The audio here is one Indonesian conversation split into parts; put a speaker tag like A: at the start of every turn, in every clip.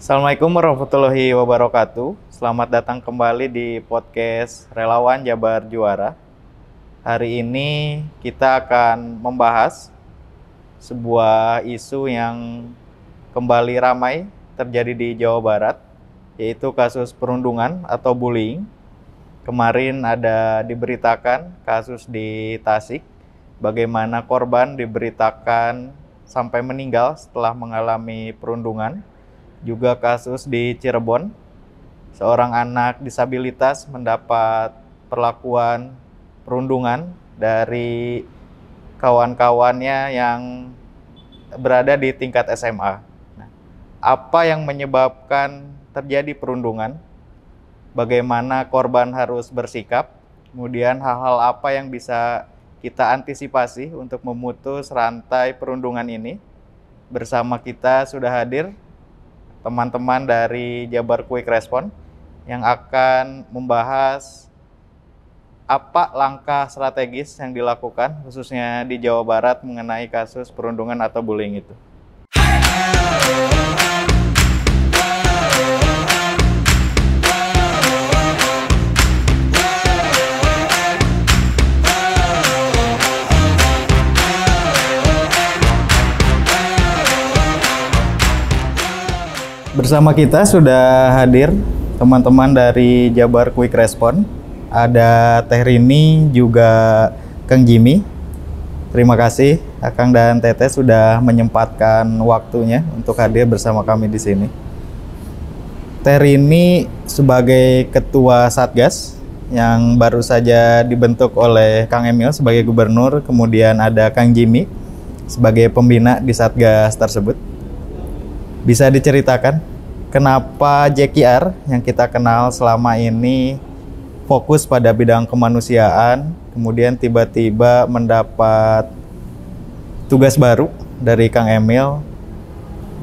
A: Assalamualaikum warahmatullahi wabarakatuh. Selamat datang kembali di podcast Relawan Jabar Juara. Hari ini kita akan membahas sebuah isu yang kembali ramai terjadi di Jawa Barat, yaitu kasus perundungan atau bullying. Kemarin ada diberitakan kasus di Tasik, bagaimana korban diberitakan sampai meninggal setelah mengalami perundungan. Juga kasus di Cirebon, seorang anak disabilitas mendapat perlakuan perundungan dari kawan-kawannya yang berada di tingkat SMA. Nah, apa yang menyebabkan terjadi perundungan? Bagaimana korban harus bersikap? Kemudian hal-hal apa yang bisa kita antisipasi untuk memutus rantai perundungan ini? Bersama kita sudah hadir teman-teman dari Jabar Quick Response yang akan membahas apa langkah strategis yang dilakukan khususnya di Jawa Barat mengenai kasus perundungan atau bullying itu. Bersama kita sudah hadir teman-teman dari Jabar Quick Response. Ada Teh Rini, juga Kang Jimmy. Terima kasih Akang dan Teteh sudah menyempatkan waktunya untuk hadir bersama kami di sini. Teh Rini sebagai Ketua Satgas yang baru saja dibentuk oleh Kang Emil sebagai Gubernur, kemudian ada Kang Jimmy sebagai pembina di Satgas tersebut. Bisa diceritakan kenapa JKR yang kita kenal selama ini fokus pada bidang kemanusiaan, kemudian tiba-tiba mendapat tugas baru dari Kang Emil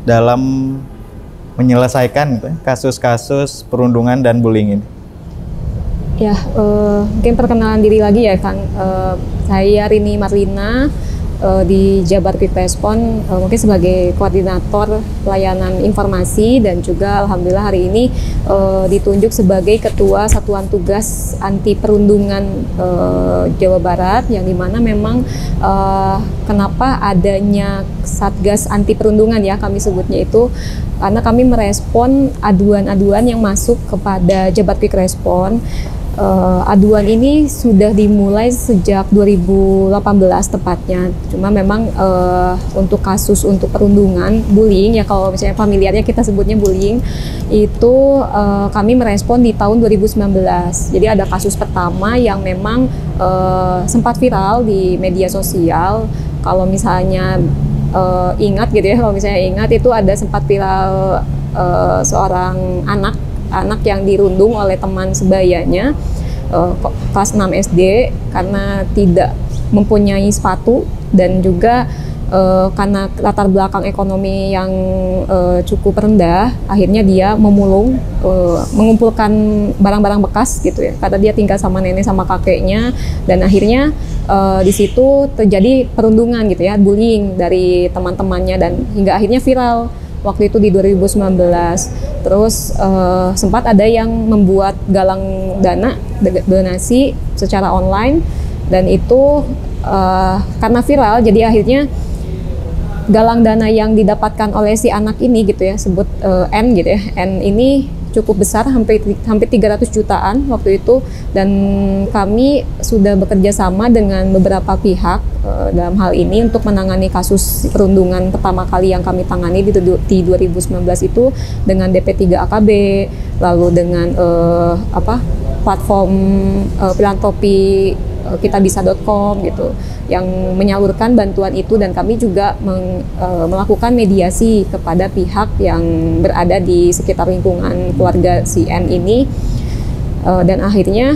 A: dalam menyelesaikan kasus-kasus perundungan dan bullying ini?
B: Ya, mungkin perkenalan diri lagi ya Kang. Saya Rini Marlina, di Jabar Quick Response, mungkin sebagai koordinator pelayanan informasi, dan juga alhamdulillah hari ini ditunjuk sebagai Ketua Satuan Tugas Anti Perundungan Jawa Barat, yang dimana memang kenapa adanya Satgas Anti Perundungan ya kami sebutnya itu, karena kami merespon aduan-aduan yang masuk kepada Jabar Quick Response. Aduan ini sudah dimulai sejak 2018 tepatnya. Cuma memang untuk kasus untuk perundungan, bullying ya, kalau misalnya familiarnya kita sebutnya bullying, itu kami merespon di tahun 2019. Jadi ada kasus pertama yang memang sempat viral di media sosial. Kalau misalnya ingat gitu ya, kalau misalnya ingat itu ada sempat viral seorang anak yang dirundung oleh teman sebayanya kelas 6 SD karena tidak mempunyai sepatu, dan juga karena latar belakang ekonomi yang cukup rendah, akhirnya dia memulung, mengumpulkan barang-barang bekas gitu ya, karena dia tinggal sama nenek sama kakeknya, dan akhirnya di situ terjadi perundungan gitu ya, bullying dari teman-temannya, dan hingga akhirnya viral waktu itu di 2019. Terus sempat ada yang membuat galang dana donasi secara online, dan itu karena viral, jadi akhirnya galang dana yang didapatkan oleh si anak ini gitu ya, sebut N gitu ya, N ini cukup besar, hampir 300 jutaan waktu itu, dan kami sudah bekerja sama dengan beberapa pihak dalam hal ini untuk menangani kasus perundungan pertama kali yang kami tangani di 2019 itu dengan DP3 AKB, lalu dengan platform filantropi kitabisa.com gitu yang menyalurkan bantuan itu, dan kami juga melakukan mediasi kepada pihak yang berada di sekitar lingkungan keluarga si N ini, dan akhirnya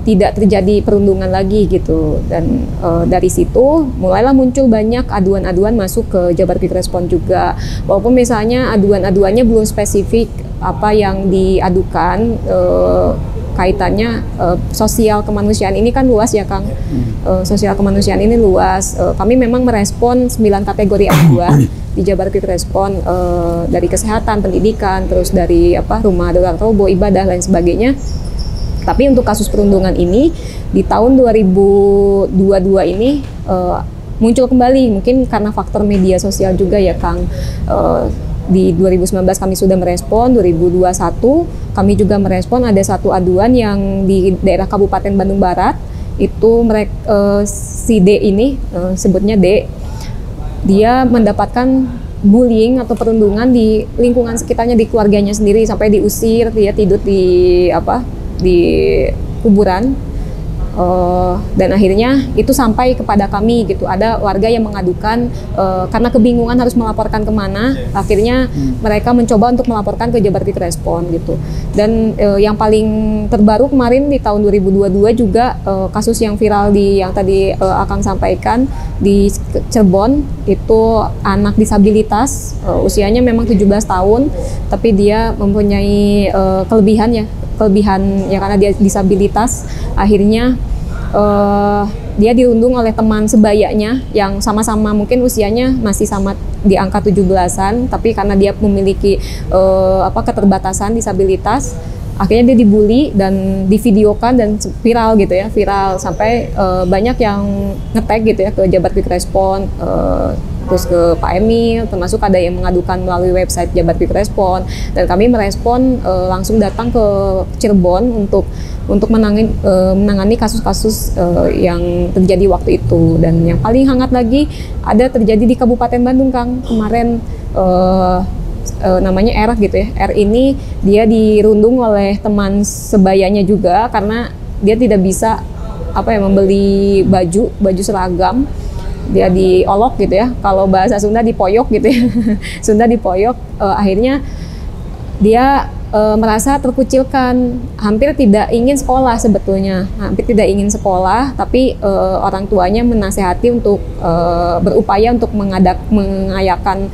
B: tidak terjadi perundungan lagi gitu. Dan dari situ mulailah muncul banyak aduan-aduan masuk ke Jabar Quick Response juga, walaupun misalnya aduan-aduannya belum spesifik apa yang diadukan, kaitannya sosial kemanusiaan ini kan luas ya Kang. Sosial kemanusiaan ini luas. Kami memang merespon 9 kategori aduan di Jabar Quick Respon, dari kesehatan, pendidikan, terus dari rumah darurat robo, ibadah lain sebagainya. Tapi untuk kasus perundungan ini di tahun 2022 ini muncul kembali, mungkin karena faktor media sosial juga ya Kang. Di 2019 kami sudah merespon, 2021 kami juga merespon ada satu aduan yang di daerah Kabupaten Bandung Barat. Itu mereka si D ini, sebutnya D, dia mendapatkan bullying atau perundungan di lingkungan sekitarnya, di keluarganya sendiri, sampai diusir, dia tidur di kuburan. Dan akhirnya itu sampai kepada kami gitu. Ada warga yang mengadukan karena kebingungan harus melaporkan kemana. Akhirnya mereka mencoba untuk melaporkan ke Jabar Quick Respon gitu. Dan yang paling terbaru kemarin di tahun 2022 juga kasus yang viral yang tadi Akang sampaikan di Cirebon, itu anak disabilitas, usianya memang 17 tahun, tapi dia mempunyai kelebihan ya karena dia disabilitas. Akhirnya dia dirundung oleh teman sebayanya yang sama-sama mungkin usianya masih sama di angka 17-an, tapi karena dia memiliki keterbatasan disabilitas, akhirnya dia dibully dan divideokan dan viral gitu ya, viral sampai banyak yang nge-tag gitu ya ke Jabar Quick Respon, terus ke Pak Emil, termasuk ada yang mengadukan melalui website Jabar Quick Respon, dan kami merespon langsung datang ke Cirebon untuk menangani kasus-kasus yang terjadi waktu itu. Dan yang paling hangat lagi ada terjadi di Kabupaten Bandung Kang kemarin, namanya R gitu ya. R ini dia dirundung oleh teman sebayanya juga karena dia tidak bisa membeli baju seragam. Dia diolok gitu ya, kalau bahasa Sunda dipoyok gitu ya. Sunda dipoyok. Akhirnya dia merasa terkucilkan, hampir tidak ingin sekolah sebetulnya, tapi orang tuanya menasehati untuk berupaya untuk mengayakan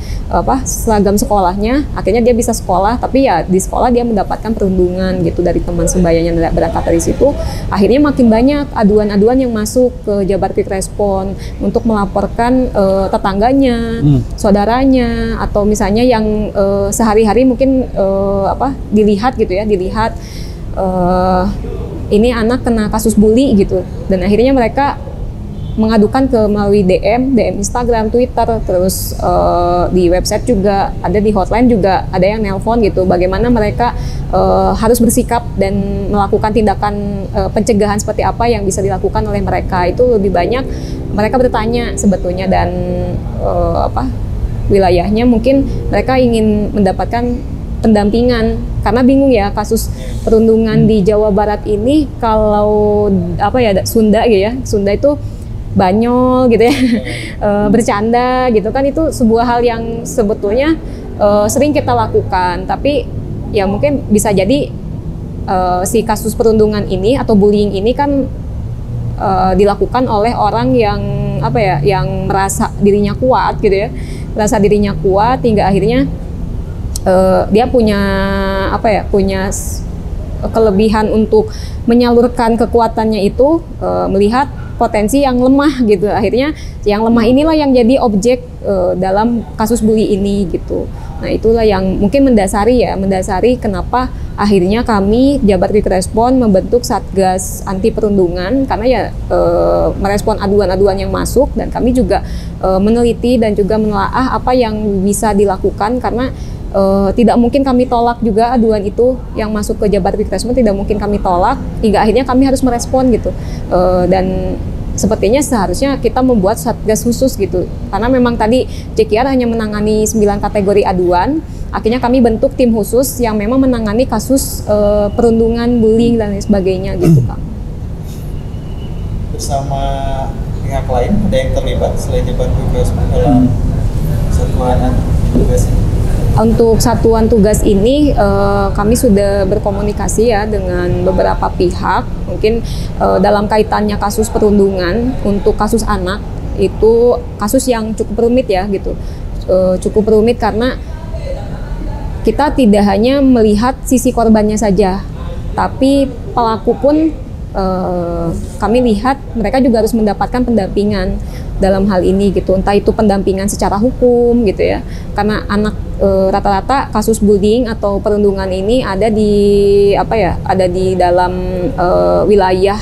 B: seragam sekolahnya. Akhirnya dia bisa sekolah, tapi ya di sekolah dia mendapatkan perundungan gitu dari teman sebayanya. Berangkat dari situ, akhirnya makin banyak aduan-aduan yang masuk ke Jabar Quick Respon untuk melaporkan tetangganya, saudaranya, atau misalnya yang sehari-hari mungkin dilihat ini anak kena kasus bully gitu, dan akhirnya mereka mengadukan melalui DM Instagram, Twitter, terus di website juga ada, di hotline juga ada yang nelpon gitu, bagaimana mereka harus bersikap dan melakukan tindakan pencegahan seperti apa yang bisa dilakukan oleh mereka. Itu lebih banyak mereka bertanya sebetulnya, dan wilayahnya mungkin mereka ingin mendapatkan pendampingan karena bingung ya, kasus perundungan di Jawa Barat ini kalau Sunda gitu ya, Sunda itu banyol gitu ya, bercanda gitu kan, itu sebuah hal yang sebetulnya sering kita lakukan, tapi ya mungkin bisa jadi si kasus perundungan ini atau bullying ini kan dilakukan oleh orang yang yang merasa dirinya kuat gitu ya, hingga akhirnya dia punya kelebihan untuk menyalurkan kekuatannya itu, melihat potensi yang lemah gitu. Akhirnya yang lemah inilah yang jadi objek dalam kasus bully ini gitu. Nah, itulah yang mungkin mendasari kenapa akhirnya kami Jabar Quick Respon membentuk Satgas Anti Perundungan, karena ya merespon aduan-aduan yang masuk, dan kami juga meneliti dan juga menelaah apa yang bisa dilakukan, karena tidak mungkin kami tolak juga aduan itu yang masuk ke Jabar Quick Respon, tidak mungkin kami tolak, hingga akhirnya kami harus merespon gitu. Dan sepertinya seharusnya kita membuat satgas khusus gitu, karena memang tadi JKR hanya menangani 9 kategori aduan. Akhirnya kami bentuk tim khusus yang memang menangani kasus perundungan, bullying dan lain sebagainya gitu Kang.
C: Bersama pihak lain ada yang terlibat selain Jabar Quick Respon dalam satuan tugas ini?
B: Untuk satuan tugas ini kami sudah berkomunikasi ya dengan beberapa pihak. Mungkin dalam kaitannya kasus perundungan, untuk kasus anak itu kasus yang cukup rumit ya gitu. Cukup rumit karena kita tidak hanya melihat sisi korbannya saja, tapi pelaku pun kami lihat mereka juga harus mendapatkan pendampingan dalam hal ini gitu, entah itu pendampingan secara hukum gitu ya, karena anak rata-rata kasus bullying atau perundungan ini ada di ada di dalam wilayah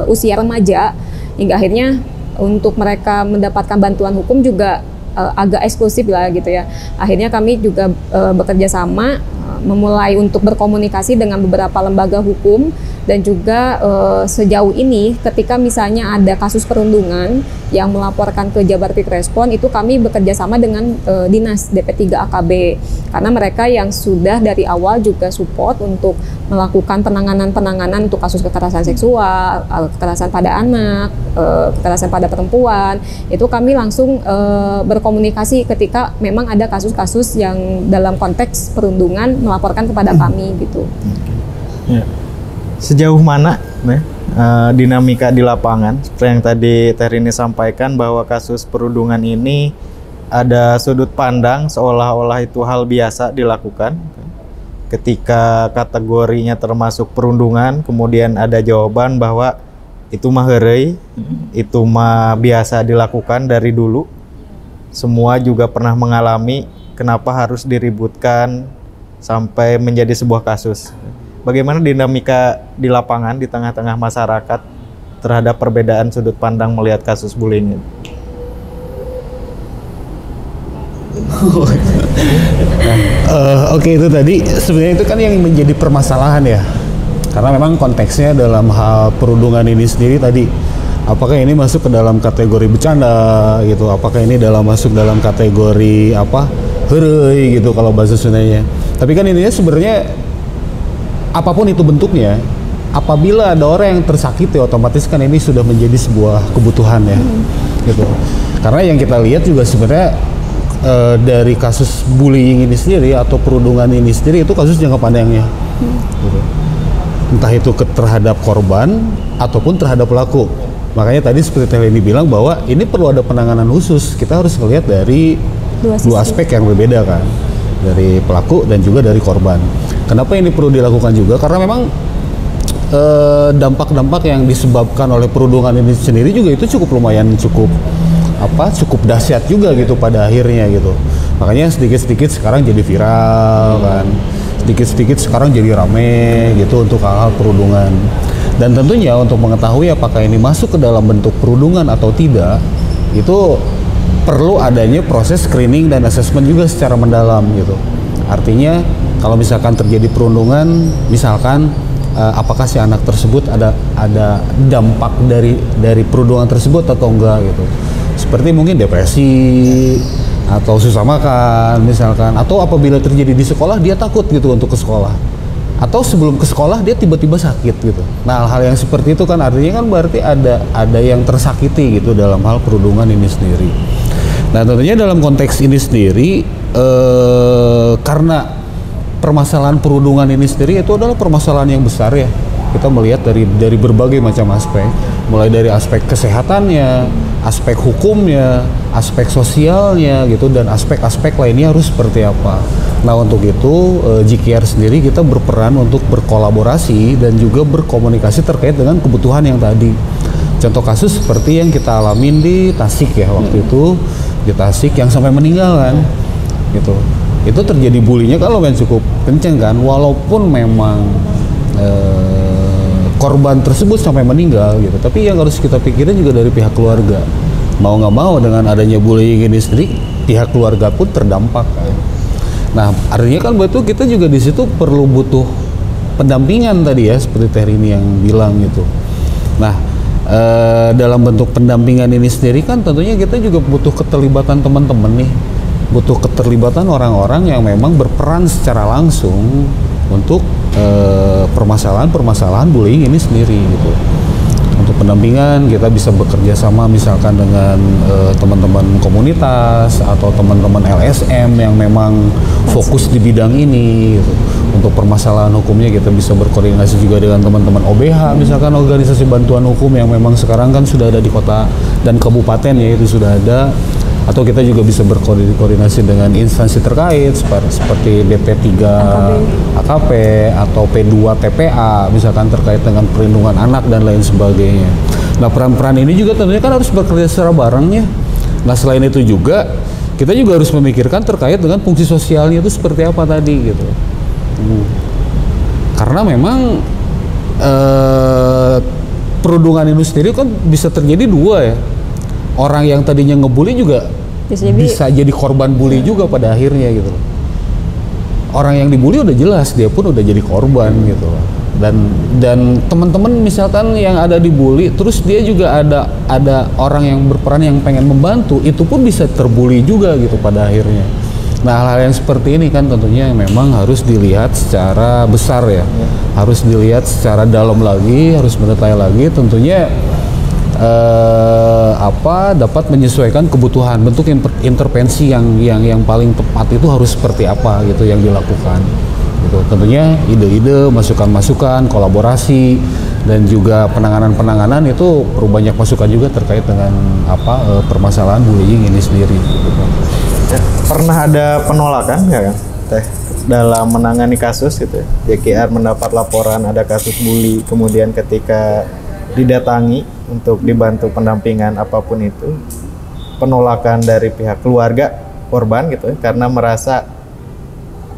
B: usia remaja, hingga akhirnya untuk mereka mendapatkan bantuan hukum juga agak eksklusif lah gitu ya. Akhirnya kami juga bekerja sama memulai untuk berkomunikasi dengan beberapa lembaga hukum, dan juga sejauh ini ketika misalnya ada kasus perundungan yang melaporkan ke Jabar Quick Response, itu kami bekerja sama dengan Dinas DP3 AKB, karena mereka yang sudah dari awal juga support untuk melakukan penanganan untuk kasus kekerasan seksual, kekerasan pada anak, kekerasan pada perempuan. Itu kami langsung berkomunikasi ketika memang ada kasus-kasus yang dalam konteks perundungan melaporkan kepada kami gitu.
A: Ya. Sejauh mana dinamika di lapangan, seperti yang tadi Terini sampaikan bahwa kasus perundungan ini ada sudut pandang seolah-olah itu hal biasa dilakukan ketika kategorinya termasuk perundungan, kemudian ada jawaban bahwa itu mah heureuy, itu mah biasa dilakukan dari dulu, semua juga pernah mengalami, kenapa harus diributkan sampai menjadi sebuah kasus. Bagaimana dinamika di lapangan di tengah-tengah masyarakat terhadap perbedaan sudut pandang melihat kasus bullying ini?
D: Oke, itu tadi sebenarnya itu kan yang menjadi permasalahan ya, karena memang konteksnya dalam hal perundungan ini sendiri tadi, apakah ini masuk ke dalam kategori bercanda gitu, apakah ini masuk dalam kategori heureuy gitu kalau bahasa Sundanya. Tapi kan intinya sebenarnya apapun itu bentuknya, apabila ada orang yang tersakiti, otomatis kan ini sudah menjadi sebuah kebutuhan ya, gitu. Karena yang kita lihat juga sebenarnya dari kasus bullying ini sendiri atau perundungan ini sendiri itu kasus jangka panjangnya, gitu. Entah itu terhadap korban ataupun terhadap pelaku. Makanya tadi seperti Terini bilang bahwa ini perlu ada penanganan khusus. Kita harus melihat dari dua aspek yang berbeda kan, dari pelaku dan juga dari korban. Kenapa ini perlu dilakukan juga? Karena memang dampak-dampak yang disebabkan oleh perundungan ini sendiri juga itu cukup dahsyat juga gitu pada akhirnya gitu. Makanya sedikit-sedikit sekarang jadi viral kan, sedikit-sedikit sekarang jadi rame gitu untuk hal-hal perundungan. Dan tentunya untuk mengetahui apakah ini masuk ke dalam bentuk perundungan atau tidak, itu perlu adanya proses screening dan assessment juga secara mendalam gitu. Artinya kalau misalkan terjadi perundungan, misalkan apakah si anak tersebut ada dampak dari perundungan tersebut atau enggak gitu. Seperti mungkin depresi atau susah makan misalkan, atau apabila terjadi di sekolah dia takut gitu untuk ke sekolah, atau sebelum ke sekolah dia tiba-tiba sakit gitu. Nah, hal yang seperti itu kan artinya kan berarti ada yang tersakiti gitu dalam hal perundungan ini sendiri. Nah, tentunya dalam konteks ini sendiri karena permasalahan perundungan ini sendiri itu adalah permasalahan yang besar ya. Kita melihat dari berbagai macam aspek, mulai dari aspek kesehatannya, aspek hukumnya, aspek sosialnya gitu, dan aspek-aspek lainnya harus seperti apa. Nah, untuk itu GKR sendiri kita berperan untuk berkolaborasi dan juga berkomunikasi terkait dengan kebutuhan yang tadi. Contoh kasus seperti yang kita alamin di Tasik ya waktu itu, di Tasik yang sampai meninggal kan gitu. Itu terjadi bullyingnya kan lumayan cukup kenceng kan, walaupun memang korban tersebut sampai meninggal gitu, tapi yang harus kita pikirin juga dari pihak keluarga. Mau nggak mau dengan adanya bullying ini sendiri, pihak keluarga pun terdampak kan. Nah, artinya kan betul kita juga di situ perlu butuh pendampingan tadi ya, seperti Terini yang bilang gitu. Nah, dalam bentuk pendampingan ini sendiri kan tentunya kita juga butuh keterlibatan teman-teman nih, butuh keterlibatan orang-orang yang memang berperan secara langsung untuk permasalahan bullying ini sendiri gitu. Untuk pendampingan kita bisa bekerja sama misalkan dengan teman-teman komunitas atau teman-teman LSM yang memang fokus di bidang ini gitu. Untuk permasalahan hukumnya kita bisa berkoordinasi juga dengan teman-teman OBH, misalkan organisasi bantuan hukum yang memang sekarang kan sudah ada di kota dan kabupaten ya, itu sudah ada. Atau kita juga bisa berkoordinasi dengan instansi terkait seperti DP3 AKP atau P2 TPA misalkan terkait dengan perlindungan anak dan lain sebagainya. Nah, peran-peran ini juga tentunya kan harus bekerja secara bareng ya. Nah, selain itu juga kita juga harus memikirkan terkait dengan fungsi sosialnya itu seperti apa tadi gitu. Karena memang perundungan itu sendiri kan bisa terjadi dua ya. Orang yang tadinya ngebully juga bisa jadi korban bully juga pada akhirnya gitu. Orang yang dibully udah jelas dia pun udah jadi korban gitu. Dan teman-teman misalkan yang ada dibully, terus dia juga ada orang yang berperan yang pengen membantu, itu pun bisa terbully juga gitu pada akhirnya. Nah, hal-hal yang seperti ini kan tentunya memang harus dilihat secara besar ya. Harus dilihat secara dalam lagi, harus mendetail lagi tentunya dapat menyesuaikan kebutuhan. Bentuk intervensi yang paling tepat itu harus seperti apa gitu yang dilakukan. Gitu. Tentunya ide-ide, masukan-masukan, kolaborasi dan juga penanganan itu perlu banyak masukan juga terkait dengan permasalahan bullying ini sendiri gitu.
A: Pernah ada penolakan nggak kan Teh dalam menangani kasus gitu ya? JKR mendapat laporan ada kasus bully, kemudian ketika didatangi untuk dibantu pendampingan apapun itu, penolakan dari pihak keluarga korban gitu ya, karena merasa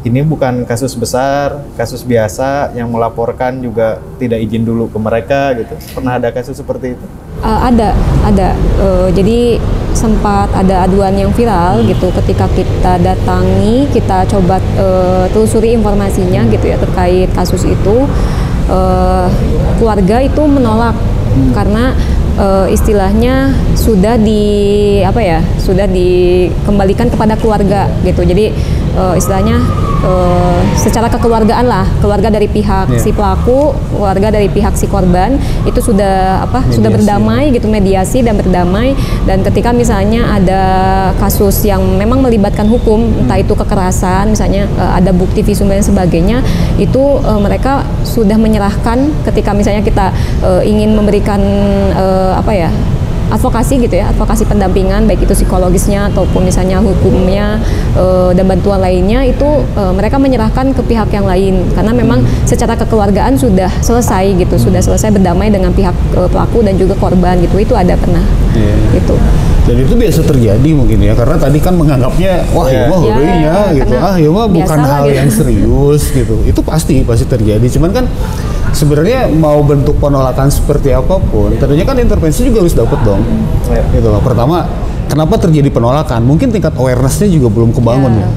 A: ini bukan kasus besar, kasus biasa, yang melaporkan juga tidak izin dulu ke mereka gitu. Pernah ada kasus seperti itu?
B: Ada. Jadi sempat ada aduan yang viral gitu ketika kita datangi, kita coba telusuri informasinya gitu ya terkait kasus itu. Keluarga itu menolak karena istilahnya sudah dikembalikan kepada keluarga gitu. Jadi istilahnya secara kekeluargaan lah, keluarga dari pihak si pelaku, keluarga dari pihak si korban itu sudah sudah berdamai gitu, mediasi dan berdamai. Dan ketika misalnya ada kasus yang memang melibatkan hukum, entah itu kekerasan, misalnya ada bukti visum dan sebagainya, itu mereka sudah menyerahkan ketika misalnya kita ingin memberikan advokasi gitu ya, advokasi pendampingan baik itu psikologisnya ataupun misalnya hukumnya dan bantuan lainnya, itu mereka menyerahkan ke pihak yang lain karena memang secara kekeluargaan sudah selesai gitu, sudah selesai berdamai dengan pihak pelaku dan juga korban gitu. Itu ada pernah gitu.
D: Dan itu biasa terjadi mungkin ya, karena tadi kan menganggapnya wah ya mah hurinya gitu, ya mah bukan hal
B: gitu.
D: yang serius gitu. Itu pasti terjadi. Cuman kan sebenarnya mau bentuk penolakan seperti apapun, tentunya kan intervensi juga harus dapat dong. Gitu loh. Pertama, kenapa terjadi penolakan? Mungkin tingkat awareness-nya juga belum kebangun ya.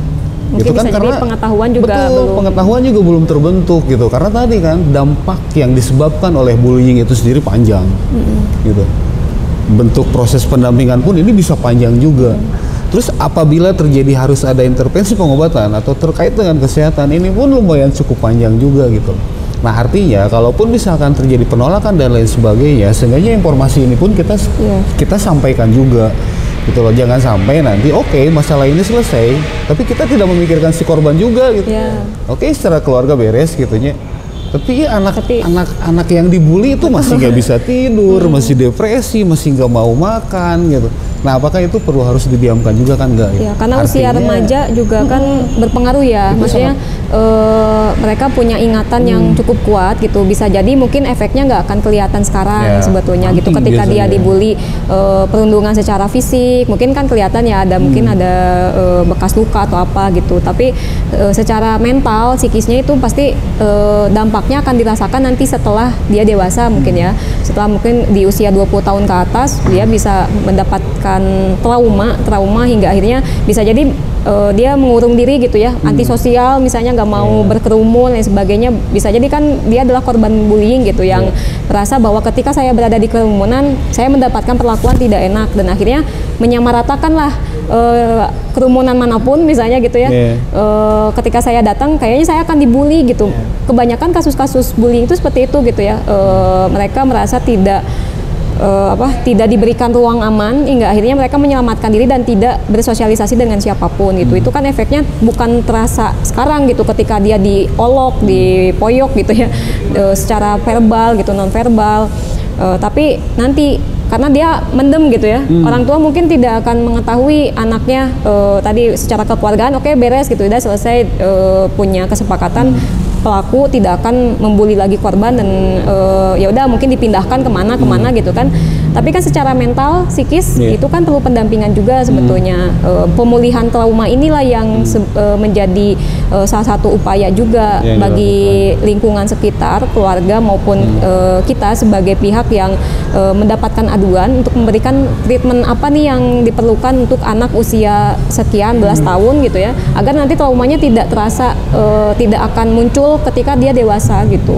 B: Mungkin
D: gitu kan,
B: bisa
D: karena
B: jadi pengetahuan juga
D: pengetahuan juga belum terbentuk gitu. Karena tadi kan dampak yang disebabkan oleh bullying itu sendiri panjang. Gitu. Bentuk proses pendampingan pun ini bisa panjang juga. Terus apabila terjadi harus ada intervensi pengobatan atau terkait dengan kesehatan, ini pun lumayan cukup panjang juga gitu. Nah, artinya kalaupun misalkan terjadi penolakan dan lain sebagainya, seenggaknya informasi ini pun kita sampaikan juga gitu loh. Jangan sampai nanti masalah ini selesai, tapi kita tidak memikirkan si korban juga gitu. Secara keluarga beres gitunya. Tapi anak yang dibully itu masih nggak bisa tidur, masih depresi, masih nggak mau makan gitu. Nah, apakah itu perlu harus didiamkan juga kan enggak?
B: Ya, karena usia remaja juga kan berpengaruh ya. Maksudnya mereka punya ingatan yang cukup kuat gitu. Bisa jadi mungkin efeknya nggak akan kelihatan sekarang sebetulnya gitu. Ketika dia dibully perundungan secara fisik, mungkin kan kelihatan ya mungkin ada bekas luka atau apa gitu. Tapi secara mental, psikisnya itu pasti dampaknya akan dirasakan nanti setelah dia dewasa mungkin ya. Setelah mungkin di usia 20 tahun ke atas, dia bisa mendapatkan trauma hingga akhirnya bisa jadi dia mengurung diri gitu ya, antisosial misalnya, nggak mau berkerumun dan sebagainya. Bisa jadi kan dia adalah korban bullying gitu, yang merasa bahwa ketika saya berada di kerumunan saya mendapatkan perlakuan tidak enak, dan akhirnya menyamaratakan lah kerumunan manapun misalnya gitu ya. Ketika saya datang kayaknya saya akan dibully gitu. Kebanyakan kasus-kasus bullying itu seperti itu gitu ya. Mereka merasa tidak diberikan ruang aman hingga akhirnya mereka menyelamatkan diri dan tidak bersosialisasi dengan siapapun gitu. Itu kan efeknya bukan terasa sekarang gitu ketika dia diolok, dipoyok gitu ya, secara verbal gitu, non verbal, tapi nanti karena dia mendem gitu ya. Orang tua mungkin tidak akan mengetahui anaknya tadi secara kekeluargaan oke, beres gitu, udah selesai, punya kesepakatan pelaku tidak akan membuli lagi korban dan ya udah mungkin dipindahkan kemana gitu kan. Tapi kan secara mental, psikis itu kan perlu pendampingan juga sebetulnya. Pemulihan trauma inilah yang menjadi salah satu upaya juga bagi lingkungan sekitar, keluarga maupun kita sebagai pihak yang mendapatkan aduan untuk memberikan treatment apa nih yang diperlukan untuk anak usia sekian belas tahun gitu ya, agar nanti traumanya tidak terasa, tidak akan muncul ketika dia dewasa gitu.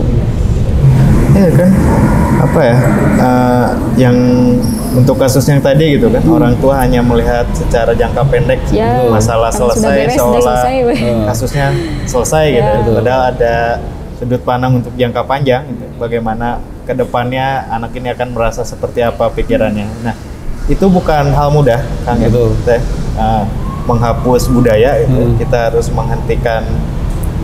A: Iya kan, apa ya, yang untuk kasus yang tadi gitu kan, orang tua hanya melihat secara jangka pendek masalah selesai, seolah kasusnya selesai gitu. Padahal ada sudut pandang untuk jangka panjang gitu. Bagaimana kedepannya anak ini akan merasa seperti apa pikirannya. Nah, itu bukan hal mudah Kang itu. Menghapus budaya itu, kita harus menghentikan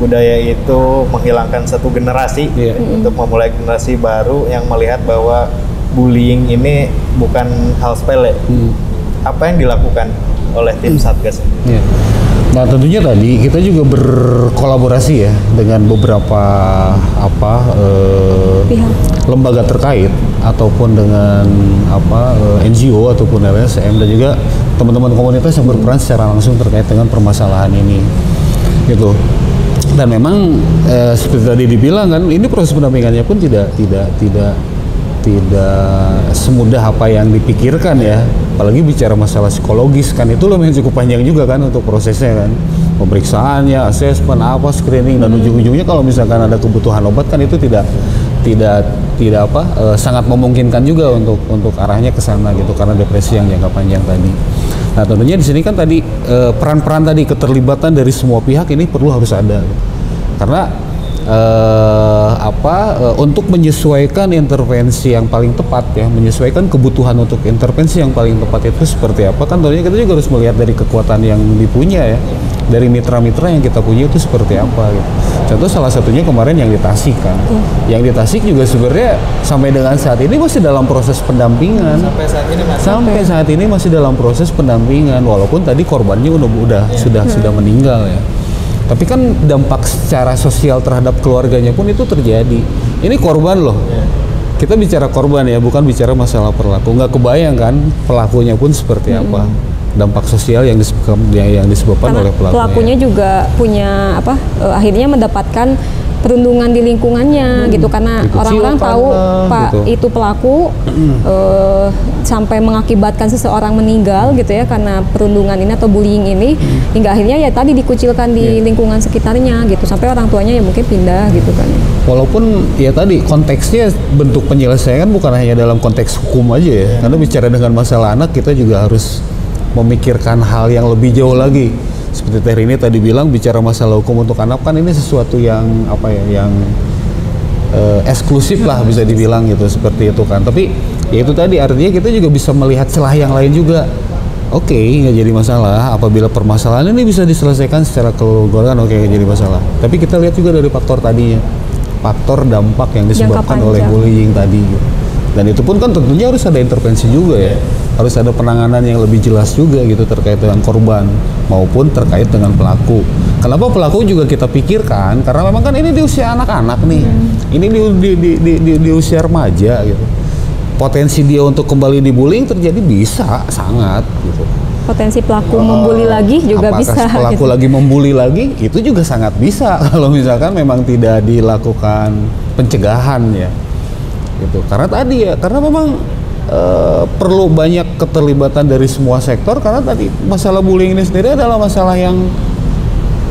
A: budaya itu, menghilangkan satu generasi untuk memulai generasi baru yang melihat bahwa bullying ini bukan hal sepele. Apa yang dilakukan oleh tim Satgas?
D: Nah, tentunya tadi kita juga berkolaborasi ya dengan beberapa lembaga terkait ataupun dengan NGO ataupun LSM dan juga teman-teman komunitas yang berperan secara langsung terkait dengan permasalahan ini gitu. Dan memang seperti tadi dibilang kan, ini proses pendampingannya pun tidak semudah apa yang dipikirkan ya. Apalagi bicara masalah psikologis kan, itu lumayan cukup panjang juga kan untuk prosesnya kan, pemeriksaannya, asesmen, screening, dan ujung-ujungnya kalau misalkan ada kebutuhan obat kan itu tidak sangat memungkinkan juga untuk arahnya ke sana gitu, karena depresi yang jangka panjang tadi. Nah, tentunya di sini kan tadi peran-peran tadi, keterlibatan dari semua pihak ini harus ada gitu. Karena untuk menyesuaikan intervensi yang paling tepat ya, menyesuaikan kebutuhan untuk intervensi yang paling tepat itu seperti apa kan, tentunya kita juga harus melihat dari kekuatan yang dipunya ya, dari mitra-mitra yang kita punya itu seperti apa gitu. Contoh salah satunya kemarin yang di Tasik kan, yang di Tasik juga sebenarnya sampai dengan saat ini masih dalam proses pendampingan. Sampai saat ini masih dalam proses pendampingan, walaupun tadi korbannya sudah meninggal ya. Tapi kan dampak secara sosial terhadap keluarganya pun itu terjadi. Ini korban loh. Kita bicara korban ya, bukan bicara masalah pelaku. Nggak kebayang kan pelakunya pun seperti apa. Dampak sosial yang disebabkan oleh pelakunya. Pelakunya
B: juga punya akhirnya mendapatkan perundungan di lingkungannya gitu, karena orang-orang tahu itu pelaku sampai mengakibatkan seseorang meninggal gitu ya karena perundungan ini atau bullying ini, hingga akhirnya ya tadi dikucilkan di lingkungan sekitarnya gitu, sampai orang tuanya ya mungkin pindah gitu kan.
D: Walaupun ya tadi konteksnya bentuk penyelesaian bukan hanya dalam konteks hukum aja ya, karena bicara dengan masalah anak kita juga harus memikirkan hal yang lebih jauh lagi. Seperti Teh Rini tadi bilang, bicara masalah hukum untuk anak kan ini sesuatu yang yang eksklusif lah bisa dibilang gitu, seperti itu kan. Tapi ya itu tadi artinya kita juga bisa melihat celah yang lain juga. Oke, nggak jadi masalah apabila permasalahan ini bisa diselesaikan secara kekeluargaan, nggak jadi masalah. Tapi kita lihat juga dari faktor tadinya, faktor dampak yang disebabkan oleh bullying tadi gitu. Dan itu pun kan tentunya harus ada intervensi juga ya, harus ada penanganan yang lebih jelas juga gitu terkait dengan korban maupun terkait dengan pelaku. Kenapa pelaku juga kita pikirkan? Karena memang kan ini di usia anak-anak nih, ini di usia remaja gitu. Potensi dia untuk kembali dibullying terjadi bisa sangat gitu.
B: Potensi pelaku membuli lagi juga bisa.
D: Pelaku gitu. Lagi membuli lagi itu juga sangat bisa kalau misalkan memang tidak dilakukan pencegahan ya. Gitu. Karena tadi ya, karena memang perlu banyak keterlibatan dari semua sektor, karena tadi masalah bullying ini sendiri adalah masalah yang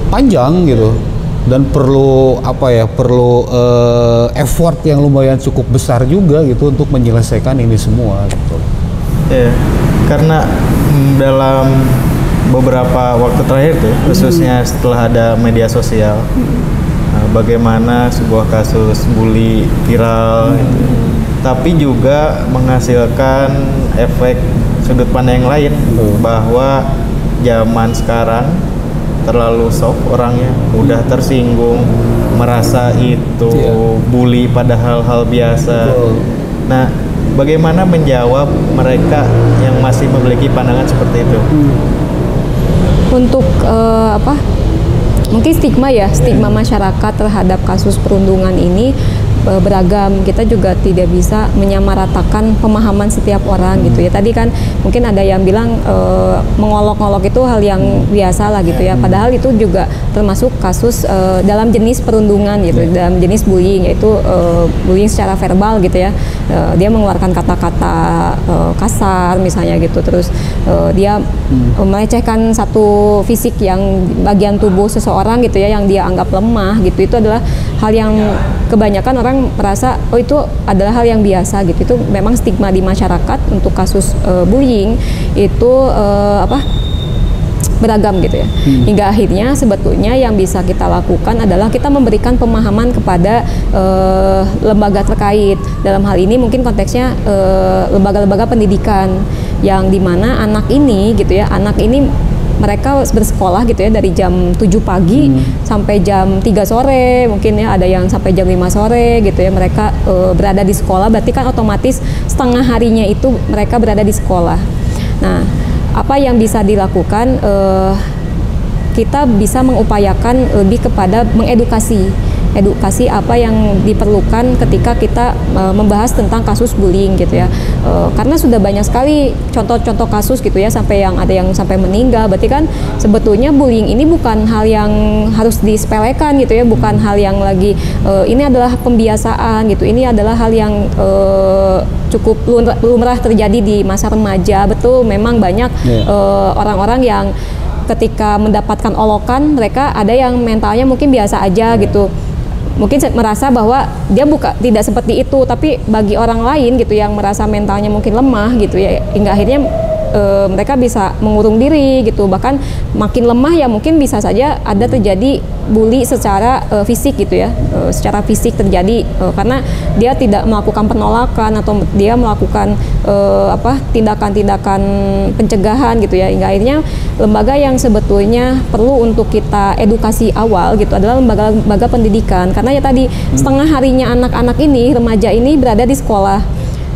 D: panjang gitu dan perlu effort yang lumayan cukup besar juga gitu untuk menyelesaikan ini semua gitu. Ya, karena dalam beberapa waktu terakhir tuh, khususnya setelah ada media sosial, bagaimana sebuah kasus bully viral gitu, tapi juga menghasilkan efek sudut pandang yang lain, bahwa zaman sekarang terlalu soft orangnya, mudah tersinggung, merasa itu bully pada hal-hal biasa. Nah,
A: bagaimana menjawab mereka yang masih memiliki pandangan seperti itu?
B: Untuk mungkin stigma masyarakat terhadap kasus perundungan ini beragam. Kita juga tidak bisa menyamaratakan pemahaman setiap orang gitu ya. Tadi kan mungkin ada yang bilang mengolok-olok itu hal yang biasa lah gitu ya. Padahal itu juga termasuk kasus dalam jenis perundungan gitu, dalam jenis bullying, yaitu bullying secara verbal gitu ya. Dia mengeluarkan kata-kata kasar misalnya gitu, terus dia melecehkan satu fisik yang bagian tubuh seseorang gitu ya, yang dia anggap lemah gitu. Itu adalah hal yang kebanyakan orang merasa oh itu adalah hal yang biasa gitu. Itu memang stigma di masyarakat untuk kasus bullying itu beragam gitu ya. Hingga akhirnya sebetulnya yang bisa kita lakukan adalah kita memberikan pemahaman kepada lembaga terkait. Dalam hal ini mungkin konteksnya lembaga-lembaga pendidikan, yang dimana anak ini gitu ya, anak ini mereka bersekolah gitu ya dari jam 7 pagi sampai jam 3 sore, mungkin ya ada yang sampai jam 5 sore gitu ya, mereka berada di sekolah. Berarti kan otomatis setengah harinya itu mereka berada di sekolah. Nah, apa yang bisa dilakukan? Kita bisa mengupayakan lebih kepada mengedukasi apa yang diperlukan ketika kita membahas tentang kasus bullying gitu ya. Karena sudah banyak sekali contoh-contoh kasus gitu ya, sampai yang ada yang sampai meninggal. Berarti kan sebetulnya bullying ini bukan hal yang harus disepelekan gitu ya, bukan hal yang lagi ini adalah pembiasaan gitu. Ini adalah hal yang cukup lumrah terjadi di masa remaja. Betul, memang banyak orang-orang yang ketika mendapatkan olokan, mereka ada yang mentalnya mungkin biasa aja gitu. Mungkin merasa bahwa dia tidak seperti itu, tapi bagi orang lain gitu yang merasa mentalnya mungkin lemah gitu ya, hingga akhirnya mereka bisa mengurung diri gitu. Bahkan makin lemah ya mungkin bisa saja ada terjadi bully secara fisik gitu ya, secara fisik terjadi karena dia tidak melakukan penolakan atau dia melakukan tindakan-tindakan pencegahan gitu ya. Hingga akhirnya lembaga yang sebetulnya perlu untuk kita edukasi awal gitu adalah lembaga pendidikan, karena ya tadi setengah harinya anak-anak ini, remaja ini berada di sekolah,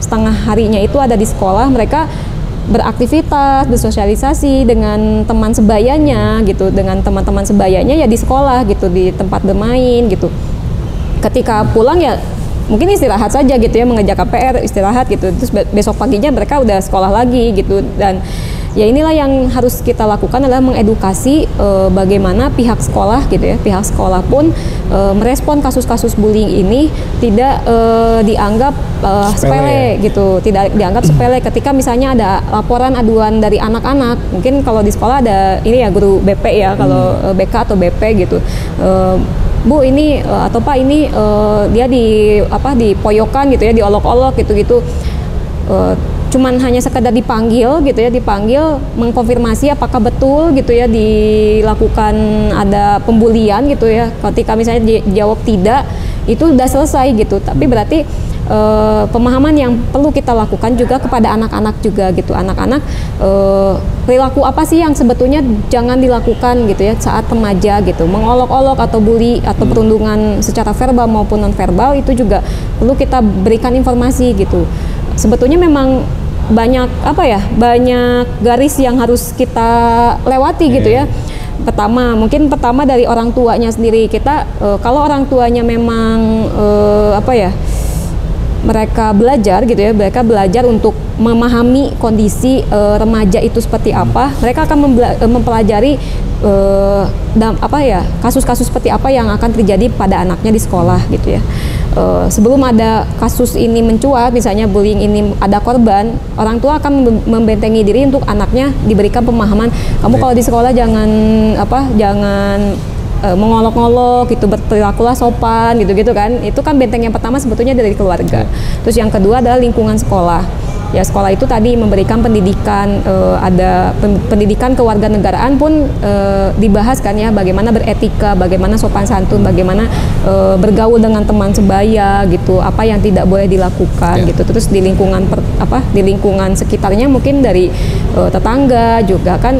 B: setengah harinya itu ada di sekolah. Mereka beraktivitas, bersosialisasi dengan teman sebayanya gitu, dengan teman-teman sebayanya ya di sekolah gitu, di tempat bermain gitu. Ketika pulang ya mungkin istirahat saja gitu ya, mengerjakan PR, istirahat gitu. Terus besok paginya mereka udah sekolah lagi gitu. Dan ya inilah yang harus kita lakukan adalah mengedukasi bagaimana pihak sekolah gitu ya, pihak sekolah pun merespon kasus-kasus bullying ini tidak dianggap sepele gitu, tidak dianggap sepele. Ketika misalnya ada laporan aduan dari anak-anak, mungkin kalau di sekolah ada ini ya guru BP ya, kalau BK atau BP gitu, Bu ini atau Pak ini dia dipoyokan gitu ya, diolok-olok gitu-gitu. Cuman hanya sekedar dipanggil gitu ya, dipanggil mengkonfirmasi apakah betul gitu ya dilakukan ada pembulian gitu ya. Ketika misalnya dijawab tidak, itu udah selesai gitu. Tapi berarti pemahaman yang perlu kita lakukan juga kepada anak-anak juga gitu. Anak-anak perilaku apa sih yang sebetulnya jangan dilakukan gitu ya saat remaja gitu. Mengolok-olok atau bully atau perundungan secara verbal maupun non verbal itu juga perlu kita berikan informasi gitu. Sebetulnya memang banyak banyak garis yang harus kita lewati gitu ya. Mungkin pertama dari orang tuanya sendiri. Kita kalau orang tuanya memang mereka belajar gitu ya, mereka belajar untuk memahami kondisi remaja itu seperti apa, mereka akan mempelajari kasus-kasus seperti apa yang akan terjadi pada anaknya di sekolah gitu ya. Sebelum ada kasus ini mencuat, misalnya bullying ini ada korban, orang tua akan membentengi diri untuk anaknya diberikan pemahaman, kamu kalau di sekolah jangan mengolok-olok gitu, berperilakulah sopan gitu-gitu kan. Itu kan benteng yang pertama sebetulnya dari keluarga. Terus yang kedua adalah lingkungan sekolah. Ya sekolah itu tadi memberikan pendidikan, ada pendidikan kewarganegaraan pun dibahas kan ya, bagaimana beretika, bagaimana sopan santun, bagaimana bergaul dengan teman sebaya gitu, apa yang tidak boleh dilakukan gitu. Terus di lingkungan di lingkungan sekitarnya mungkin dari tetangga juga kan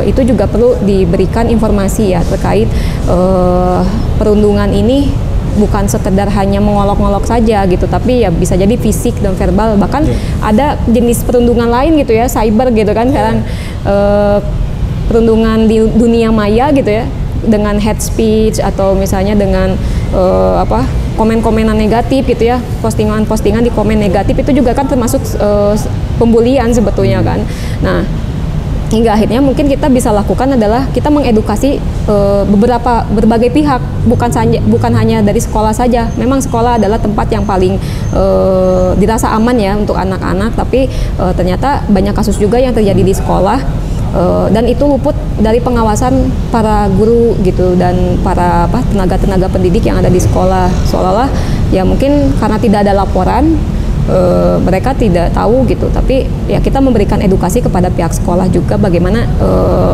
B: itu juga perlu diberikan informasi ya terkait perundungan ini bukan sekedar hanya mengolok-ngolok saja gitu, tapi ya bisa jadi fisik dan verbal, bahkan ada jenis perundungan lain gitu ya, cyber gitu kan sekarang, perundungan di dunia maya gitu ya, dengan hate speech atau misalnya dengan komen-komenan negatif gitu ya, postingan-postingan di komen negatif itu juga kan termasuk pembulian sebetulnya kan. Nah, hingga akhirnya mungkin kita bisa lakukan adalah kita mengedukasi berbagai pihak, bukan hanya dari sekolah saja. Memang sekolah adalah tempat yang paling dirasa aman ya untuk anak-anak, tapi ternyata banyak kasus juga yang terjadi di sekolah, dan itu luput dari pengawasan para guru gitu dan para tenaga-tenaga pendidik yang ada di sekolah. Seolah-olah ya mungkin karena tidak ada laporan, mereka tidak tahu gitu, tapi ya kita memberikan edukasi kepada pihak sekolah juga bagaimana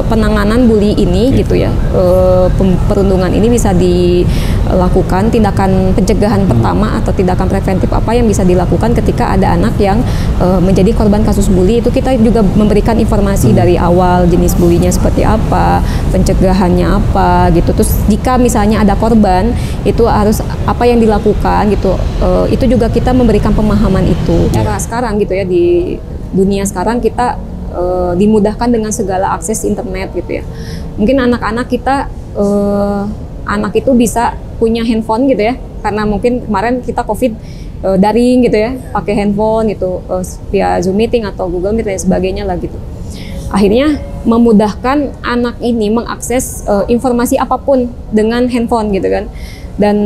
B: penanganan bully ini gitu ya, perundungan ini bisa dilakukan, tindakan pencegahan pertama atau tindakan preventif apa yang bisa dilakukan ketika ada anak yang menjadi korban kasus bully. Itu kita juga memberikan informasi dari awal, jenis bullynya seperti apa, pencegahannya apa gitu. Terus jika misalnya ada korban, itu harus apa yang dilakukan gitu, itu juga kita memberikan pemahaman itu. Era sekarang gitu ya, di dunia sekarang kita dimudahkan dengan segala akses internet gitu ya. Mungkin anak-anak kita, anak itu bisa punya handphone gitu ya, karena mungkin kemarin kita COVID daring gitu ya, pakai handphone gitu, via Zoom meeting atau Google Meet dan sebagainya lah gitu. Akhirnya memudahkan anak ini mengakses informasi apapun dengan handphone gitu kan. Dan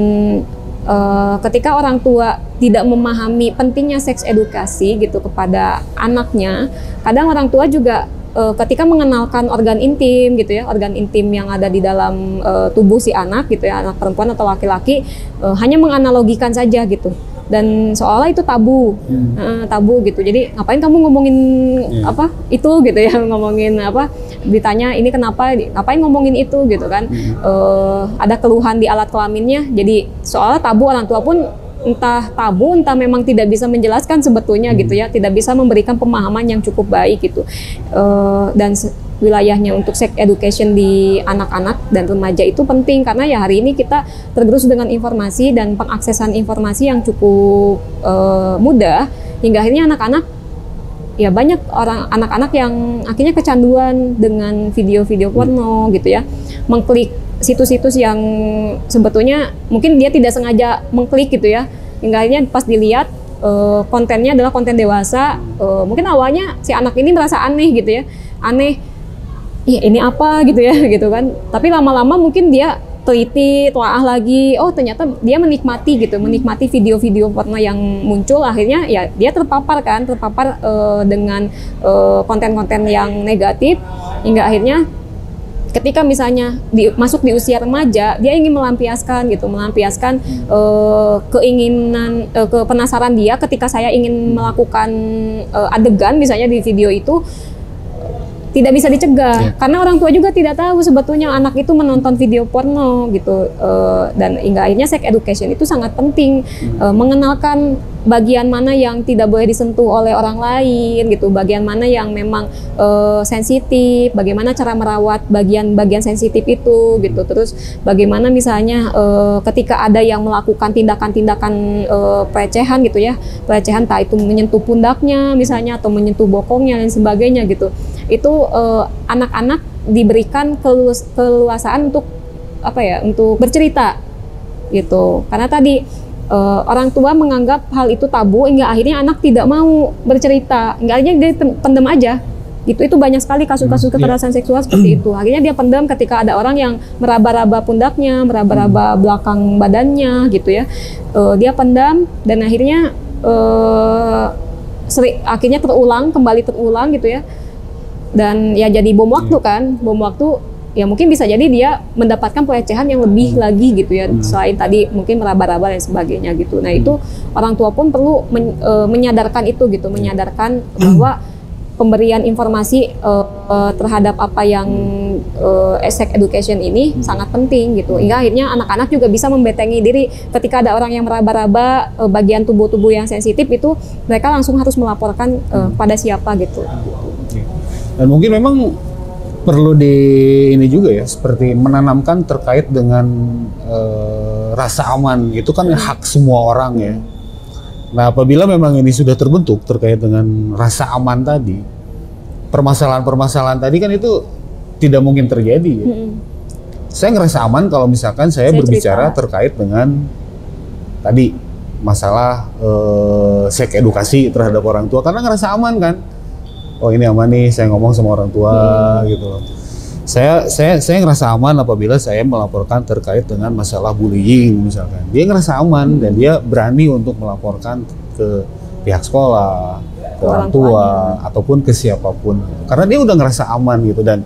B: ketika orang tua tidak memahami pentingnya seks edukasi gitu kepada anaknya, kadang orang tua juga ketika mengenalkan organ intim gitu ya, organ intim yang ada di dalam tubuh si anak gitu ya, anak perempuan atau laki-laki, hanya menganalogikan saja gitu, dan seolah itu tabu, tabu gitu. Jadi ngapain kamu ngomongin apa itu gitu ya, ngomongin apa, ditanya ini kenapa, ngapain ngomongin itu gitu kan. Ada keluhan di alat kelaminnya, jadi soalnya tabu. Orang tua pun entah tabu, entah memang tidak bisa menjelaskan sebetulnya gitu ya, tidak bisa memberikan pemahaman yang cukup baik gitu. Dan wilayahnya untuk sex education di anak-anak dan remaja itu penting, karena ya hari ini kita tergerus dengan informasi dan pengaksesan informasi yang cukup mudah, hingga akhirnya anak-anak, ya banyak orang anak-anak yang akhirnya kecanduan dengan video-video porno gitu ya, mengklik situs-situs yang sebetulnya mungkin dia tidak sengaja mengklik gitu ya, hingga akhirnya pas dilihat kontennya adalah konten dewasa. Mungkin awalnya si anak ini merasa aneh gitu ya, aneh, ih ini apa gitu ya gitu kan, tapi lama-lama mungkin dia teliti, telaah lagi, oh ternyata dia menikmati gitu, menikmati video-video porno yang muncul. Akhirnya ya dia terpapar dengan konten-konten yang negatif, hingga akhirnya ketika misalnya masuk di usia remaja, dia ingin melampiaskan keinginan, kepenasaran dia ketika saya ingin melakukan adegan misalnya di video itu, tidak bisa dicegah, karena orang tua juga tidak tahu sebetulnya anak itu menonton video porno gitu. Dan hingga akhirnya sex education itu sangat penting, mengenalkan bagian mana yang tidak boleh disentuh oleh orang lain gitu, bagian mana yang memang sensitif, bagaimana cara merawat bagian-bagian sensitif itu gitu. Terus bagaimana misalnya ketika ada yang melakukan tindakan-tindakan pelecehan gitu ya, pelecehan entah itu menyentuh pundaknya misalnya atau menyentuh bokongnya dan sebagainya gitu, itu anak-anak diberikan keleluasaan untuk apa ya, untuk bercerita gitu. Karena tadi orang tua menganggap hal itu tabu, hingga akhirnya anak tidak mau bercerita, hingga akhirnya dia pendam aja gitu. Itu banyak sekali kasus-kasus kekerasan seksual seperti itu. Akhirnya dia pendam ketika ada orang yang meraba-raba pundaknya, meraba-raba belakang badannya gitu ya, dia pendam, dan akhirnya akhirnya kembali terulang gitu ya. Dan ya jadi bom waktu kan, bom waktu ya, mungkin bisa jadi dia mendapatkan pelecehan yang lebih lagi gitu ya, selain tadi mungkin meraba-raba dan sebagainya gitu. Nah itu orang tua pun perlu menyadarkan itu gitu, menyadarkan bahwa pemberian informasi terhadap apa yang sex education ini sangat penting gitu, hingga akhirnya anak-anak juga bisa membentengi diri ketika ada orang yang meraba-raba bagian tubuh-tubuh yang sensitif itu, mereka langsung harus melaporkan pada siapa gitu.
D: Dan mungkin memang perlu ini juga ya, seperti menanamkan terkait dengan rasa aman itu kan hak semua orang ya. Nah, apabila memang ini sudah terbentuk terkait dengan rasa aman tadi, permasalahan-permasalahan tadi kan itu tidak mungkin terjadi ya. Saya ngerasa aman kalau misalkan saya berbicara terkait dengan tadi masalah seks edukasi terhadap orang tua, karena ngerasa aman kan. Oh, ini aman nih, saya ngomong sama orang tua gitu loh. Saya ngerasa aman apabila saya melaporkan terkait dengan masalah bullying misalkan. Dia ngerasa aman dan dia berani untuk melaporkan ke pihak sekolah, ke orang tua, ataupun ke siapapun. Karena dia udah ngerasa aman gitu. Dan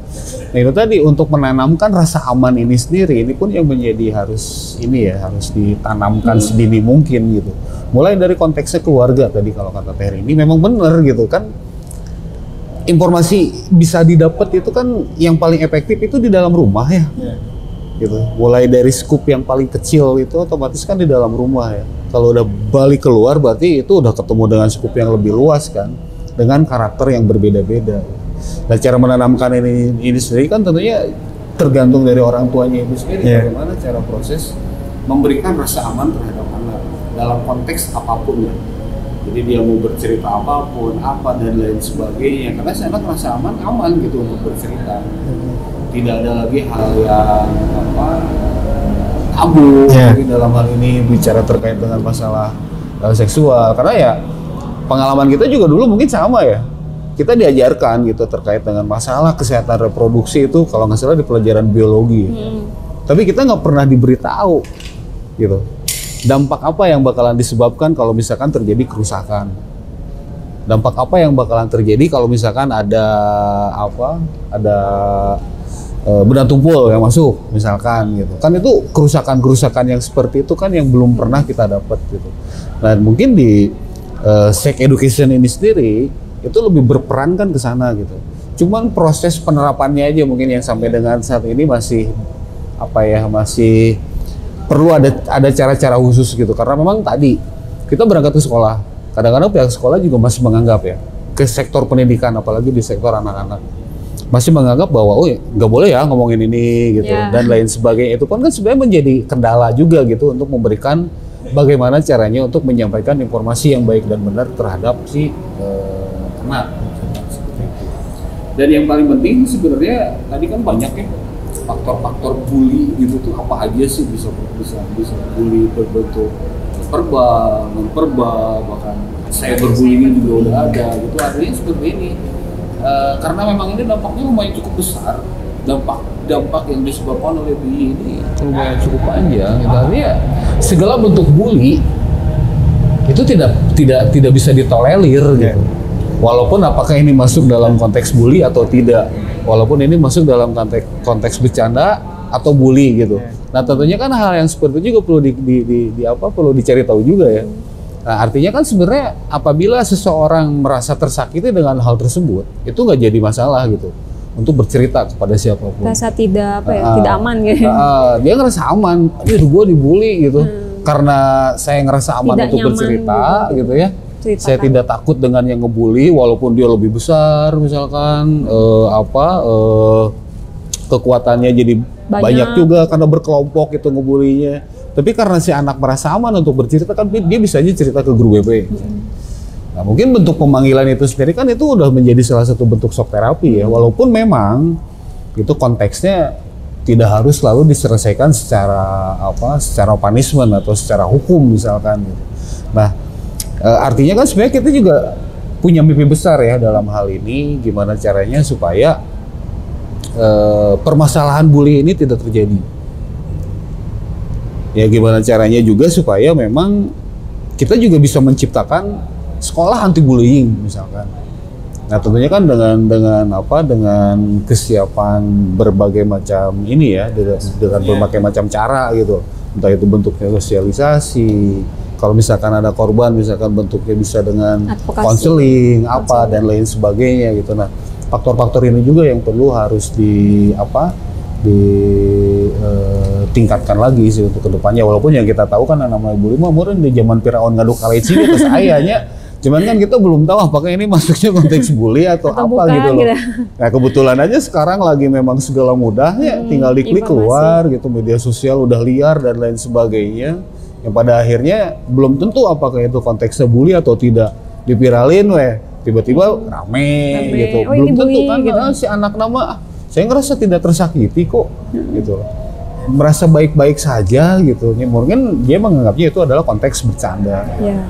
D: itu tadi, untuk menanamkan rasa aman ini sendiri, ini pun yang menjadi harus ditanamkan sedini mungkin gitu. Mulai dari konteksnya keluarga tadi, kalau kata Terry ini memang benar gitu kan. Informasi bisa didapat itu kan yang paling efektif itu di dalam rumah ya, gitu. Mulai dari skup yang paling kecil itu otomatis kan di dalam rumah ya. Kalau udah balik keluar berarti itu udah ketemu dengan skup yang lebih luas kan, dengan karakter yang berbeda-beda. Nah, cara menanamkan ini sendiri kan tentunya tergantung dari orang tuanya itu sendiri, bagaimana cara proses memberikan rasa aman terhadap anak dalam konteks apapun ya. Jadi dia mau bercerita apapun, apa dan lain sebagainya, karena saya merasa aman gitu untuk bercerita. Tidak ada lagi hal yang tabu dalam hal ini bicara terkait dengan masalah seksual. Karena ya pengalaman kita juga dulu mungkin sama ya. Kita diajarkan gitu terkait dengan masalah kesehatan reproduksi itu kalau nggak salah di pelajaran biologi. Tapi kita nggak pernah diberitahu gitu. Dampak apa yang bakalan disebabkan kalau misalkan terjadi kerusakan? Dampak apa yang bakalan terjadi kalau misalkan ada benang tumpul yang masuk misalkan gitu. Kan itu kerusakan-kerusakan yang seperti itu kan yang belum pernah kita dapat gitu. Nah, mungkin di sex education ini sendiri itu lebih berperan kan ke sana gitu. Cuman proses penerapannya aja mungkin yang sampai dengan saat ini masih masih perlu ada cara-cara khusus gitu, karena memang tadi kita berangkat ke sekolah, kadang-kadang pihak sekolah juga masih menganggap ya, ke sektor pendidikan apalagi di sektor anak-anak masih menganggap bahwa nggak boleh ya ngomongin ini gitu dan lain sebagainya. Itu kan sebenarnya menjadi kendala juga gitu untuk memberikan bagaimana caranya untuk menyampaikan informasi yang baik dan benar terhadap si anak. Dan yang paling penting sebenarnya tadi kan banyak ya faktor-faktor bully gitu tuh, apa aja sih bisa bully berbentuk verbal, non-verbal, bahkan cyberbullying juga udah ada gitu. Artinya seperti ini karena memang ini dampaknya lumayan cukup besar, dampak yang disebabkan oleh bully ini lumayan cukup panjang. Artinya segala bentuk bully itu tidak bisa ditolerir gitu. Walaupun apakah ini masuk dalam konteks bully atau tidak, walaupun ini masuk dalam konteks bercanda atau bully gitu. Nah, tentunya kan hal yang seperti itu juga perlu dicari tahu juga ya. Nah, artinya kan sebenarnya apabila seseorang merasa tersakiti dengan hal tersebut, itu nggak jadi masalah gitu untuk bercerita kepada siapapun.
B: Rasa tidak tidak aman gitu.
D: Dia ngerasa aman, gue dibully gitu. Karena saya ngerasa aman untuk bercerita gitu ya. Saya tidak takut dengan yang ngebully walaupun dia lebih besar misalkan kekuatannya jadi banyak juga karena berkelompok itu ngebulinya. Tapi karena si anak merasa aman untuk bercerita kan dia bisa aja cerita ke guru BP. Nah, mungkin bentuk pemanggilan itu sendiri kan itu udah menjadi salah satu bentuk shock terapi ya, walaupun memang itu konteksnya tidak harus selalu diselesaikan secara punishment atau secara hukum misalkan. Nah, artinya kan sebenarnya kita juga punya mimpi besar ya dalam hal ini, gimana caranya supaya permasalahan bully ini tidak terjadi. Ya gimana caranya juga supaya memang kita juga bisa menciptakan sekolah anti bullying misalkan. Nah, tentunya kan dengan kesiapan berbagai macam ini ya, dengan berbagai macam cara gitu. Entah itu bentuknya sosialisasi, kalau misalkan ada korban, misalkan bentuknya bisa dengan konseling, dan lain sebagainya gitu. Nah, faktor-faktor ini juga yang perlu harus ditingkatkan lagi sih untuk kedepannya. Walaupun yang kita tahu kan namanya bully mah murni di zaman Firaun ngaduk kaleci itu sayanya Cuman kan kita belum tahu apakah ini masuknya konteks bully atau apa
B: bukan,
D: gitu loh.
B: gitu.
D: Nah kebetulan aja sekarang lagi memang segala mudahnya, tinggal diklik
B: informasi.
D: keluar gitu, media sosial udah liar dan lain sebagainya. Yang pada akhirnya belum tentu apakah itu konteksnya bully atau tidak. Dipiralin tiba-tiba rame gitu.
B: Oh,
D: Belum
B: ini
D: tentu
B: bully,
D: kan
B: gitu.
D: si anak nama, saya ngerasa tidak tersakiti kok gitu loh. Merasa baik-baik saja gitu. Mungkin dia menganggapnya itu adalah konteks bercanda.
B: Ya.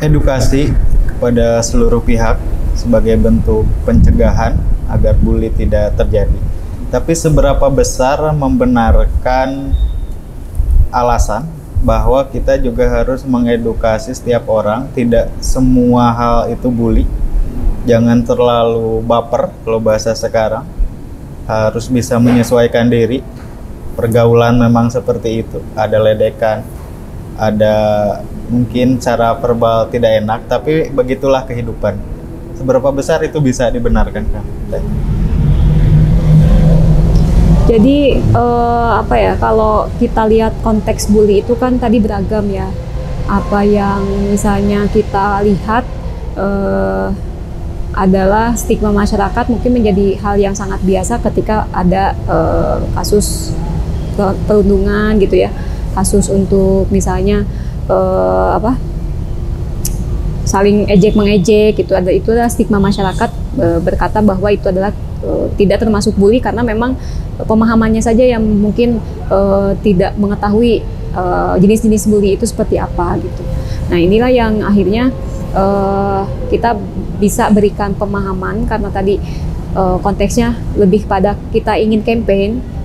A: Edukasi kepada seluruh pihak sebagai bentuk pencegahan agar bully tidak terjadi. Tapi seberapa besar membenarkan alasan bahwa kita juga harus mengedukasi setiap orang, tidak semua hal itu bully. Jangan terlalu baper kalau bahasa sekarang. Harus bisa menyesuaikan diri. Pergaulan memang seperti itu. Ada ledekan, ada mungkin cara verbal tidak enak, tapi begitulah kehidupan. Seberapa besar itu bisa dibenarkan, Kang?
B: Jadi apa ya, kalau kita lihat konteks bully itu kan tadi beragam ya. Apa yang misalnya kita lihat adalah stigma masyarakat mungkin menjadi hal yang sangat biasa ketika ada kasus perundungan gitu ya. Kasus untuk misalnya saling ejek mengejek gitu, itu adalah stigma masyarakat berkata bahwa itu adalah tidak termasuk bully karena memang pemahamannya saja yang mungkin tidak mengetahui jenis-jenis bully itu seperti apa gitu. Nah inilah yang akhirnya kita bisa berikan pemahaman karena tadi konteksnya lebih pada kita ingin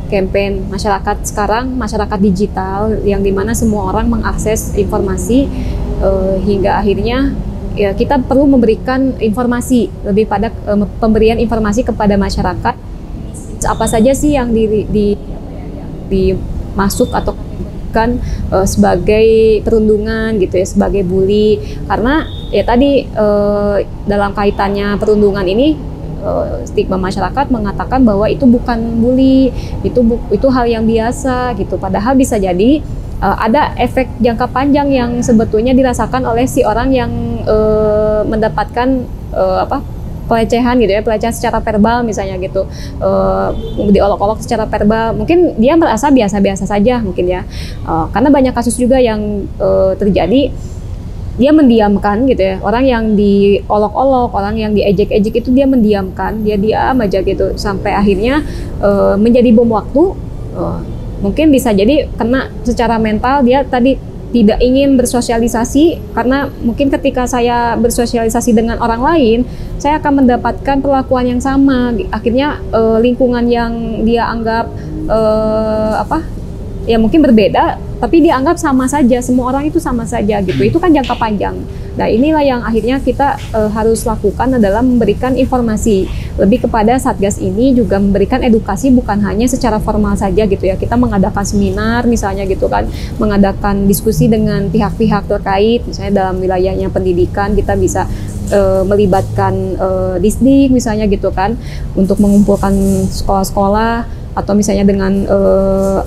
B: campaign masyarakat sekarang, masyarakat digital yang dimana semua orang mengakses informasi hingga akhirnya ya kita perlu memberikan informasi lebih pada pemberian informasi kepada masyarakat apa saja sih yang dimasuk atau kan sebagai perundungan gitu ya, sebagai bully karena ya tadi dalam kaitannya perundungan ini stigma masyarakat mengatakan bahwa itu bukan bully, itu hal yang biasa gitu. Padahal bisa jadi ada efek jangka panjang yang sebetulnya dirasakan oleh si orang yang mendapatkan pelecehan gitu ya, pelecehan secara verbal misalnya gitu, diolok-olok secara verbal. Mungkin dia merasa biasa-biasa saja mungkin ya, karena banyak kasus juga yang terjadi. Dia mendiamkan gitu ya, orang yang diolok-olok, orang yang diejek-ejek itu dia mendiamkan, dia diam aja gitu sampai akhirnya menjadi bom waktu. Mungkin bisa jadi kena secara mental, dia tadi tidak ingin bersosialisasi karena mungkin ketika saya bersosialisasi dengan orang lain, saya akan mendapatkan perlakuan yang sama. Akhirnya lingkungan yang dia anggap ya mungkin berbeda, tapi dianggap sama saja, semua orang itu sama saja gitu. Itu kan jangka panjang. Nah inilah yang akhirnya kita harus lakukan adalah memberikan informasi lebih kepada Satgas ini, juga memberikan edukasi bukan hanya secara formal saja gitu ya. Kita mengadakan seminar misalnya gitu kan, mengadakan diskusi dengan pihak-pihak terkait, misalnya dalam wilayahnya pendidikan kita bisa melibatkan Disdik misalnya gitu kan, untuk mengumpulkan sekolah-sekolah atau misalnya dengan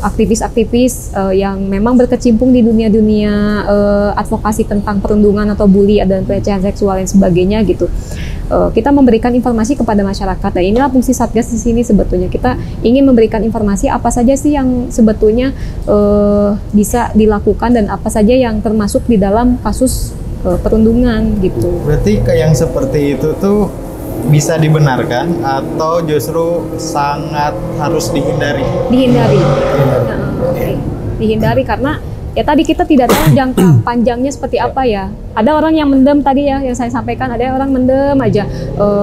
B: aktivis-aktivis yang memang berkecimpung di dunia-dunia advokasi tentang perundungan atau bully dan pelecehan seksual dan sebagainya gitu. Kita memberikan informasi kepada masyarakat. Nah, inilah fungsi Satgas di sini sebetulnya. Kita ingin memberikan informasi apa saja sih yang sebetulnya bisa dilakukan dan apa saja yang termasuk di dalam kasus perundungan gitu.
A: Berarti kayak yang seperti itu tuh bisa dibenarkan atau justru sangat harus dihindari?
B: Dihindari karena ya tadi kita tidak tahu jangka panjangnya seperti apa ya. Ada orang yang mendem tadi ya yang saya sampaikan, ada orang mendem aja.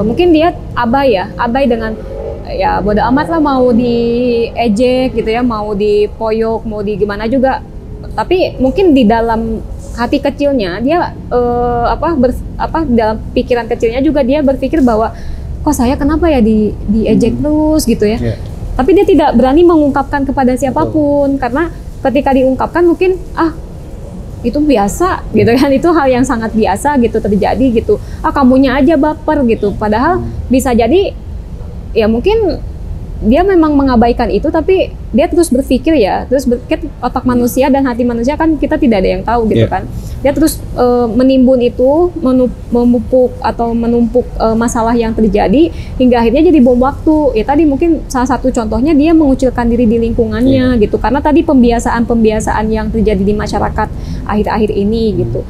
B: Mungkin dia abai dengan ya bodo amat lah, mau diejek gitu ya, mau dipoyok, mau di gimana juga. Tapi mungkin di dalam hati kecilnya dia dalam pikiran kecilnya juga dia berpikir bahwa kok saya kenapa ya diejek terus gitu ya. Tapi dia tidak berani mengungkapkan kepada siapapun karena ketika diungkapkan mungkin itu biasa gitu kan, itu hal yang sangat biasa gitu terjadi gitu. Kamunya aja baper gitu. Padahal bisa jadi ya mungkin dia memang mengabaikan itu, tapi dia terus berpikir ya, terus otak manusia dan hati manusia kan kita tidak ada yang tahu gitu kan. dia terus menimbun itu, menumpuk masalah yang terjadi hingga akhirnya jadi bom waktu. Ya tadi mungkin salah satu contohnya dia mengucilkan diri di lingkungannya gitu, karena tadi pembiasaan yang terjadi di masyarakat akhir-akhir ini gitu,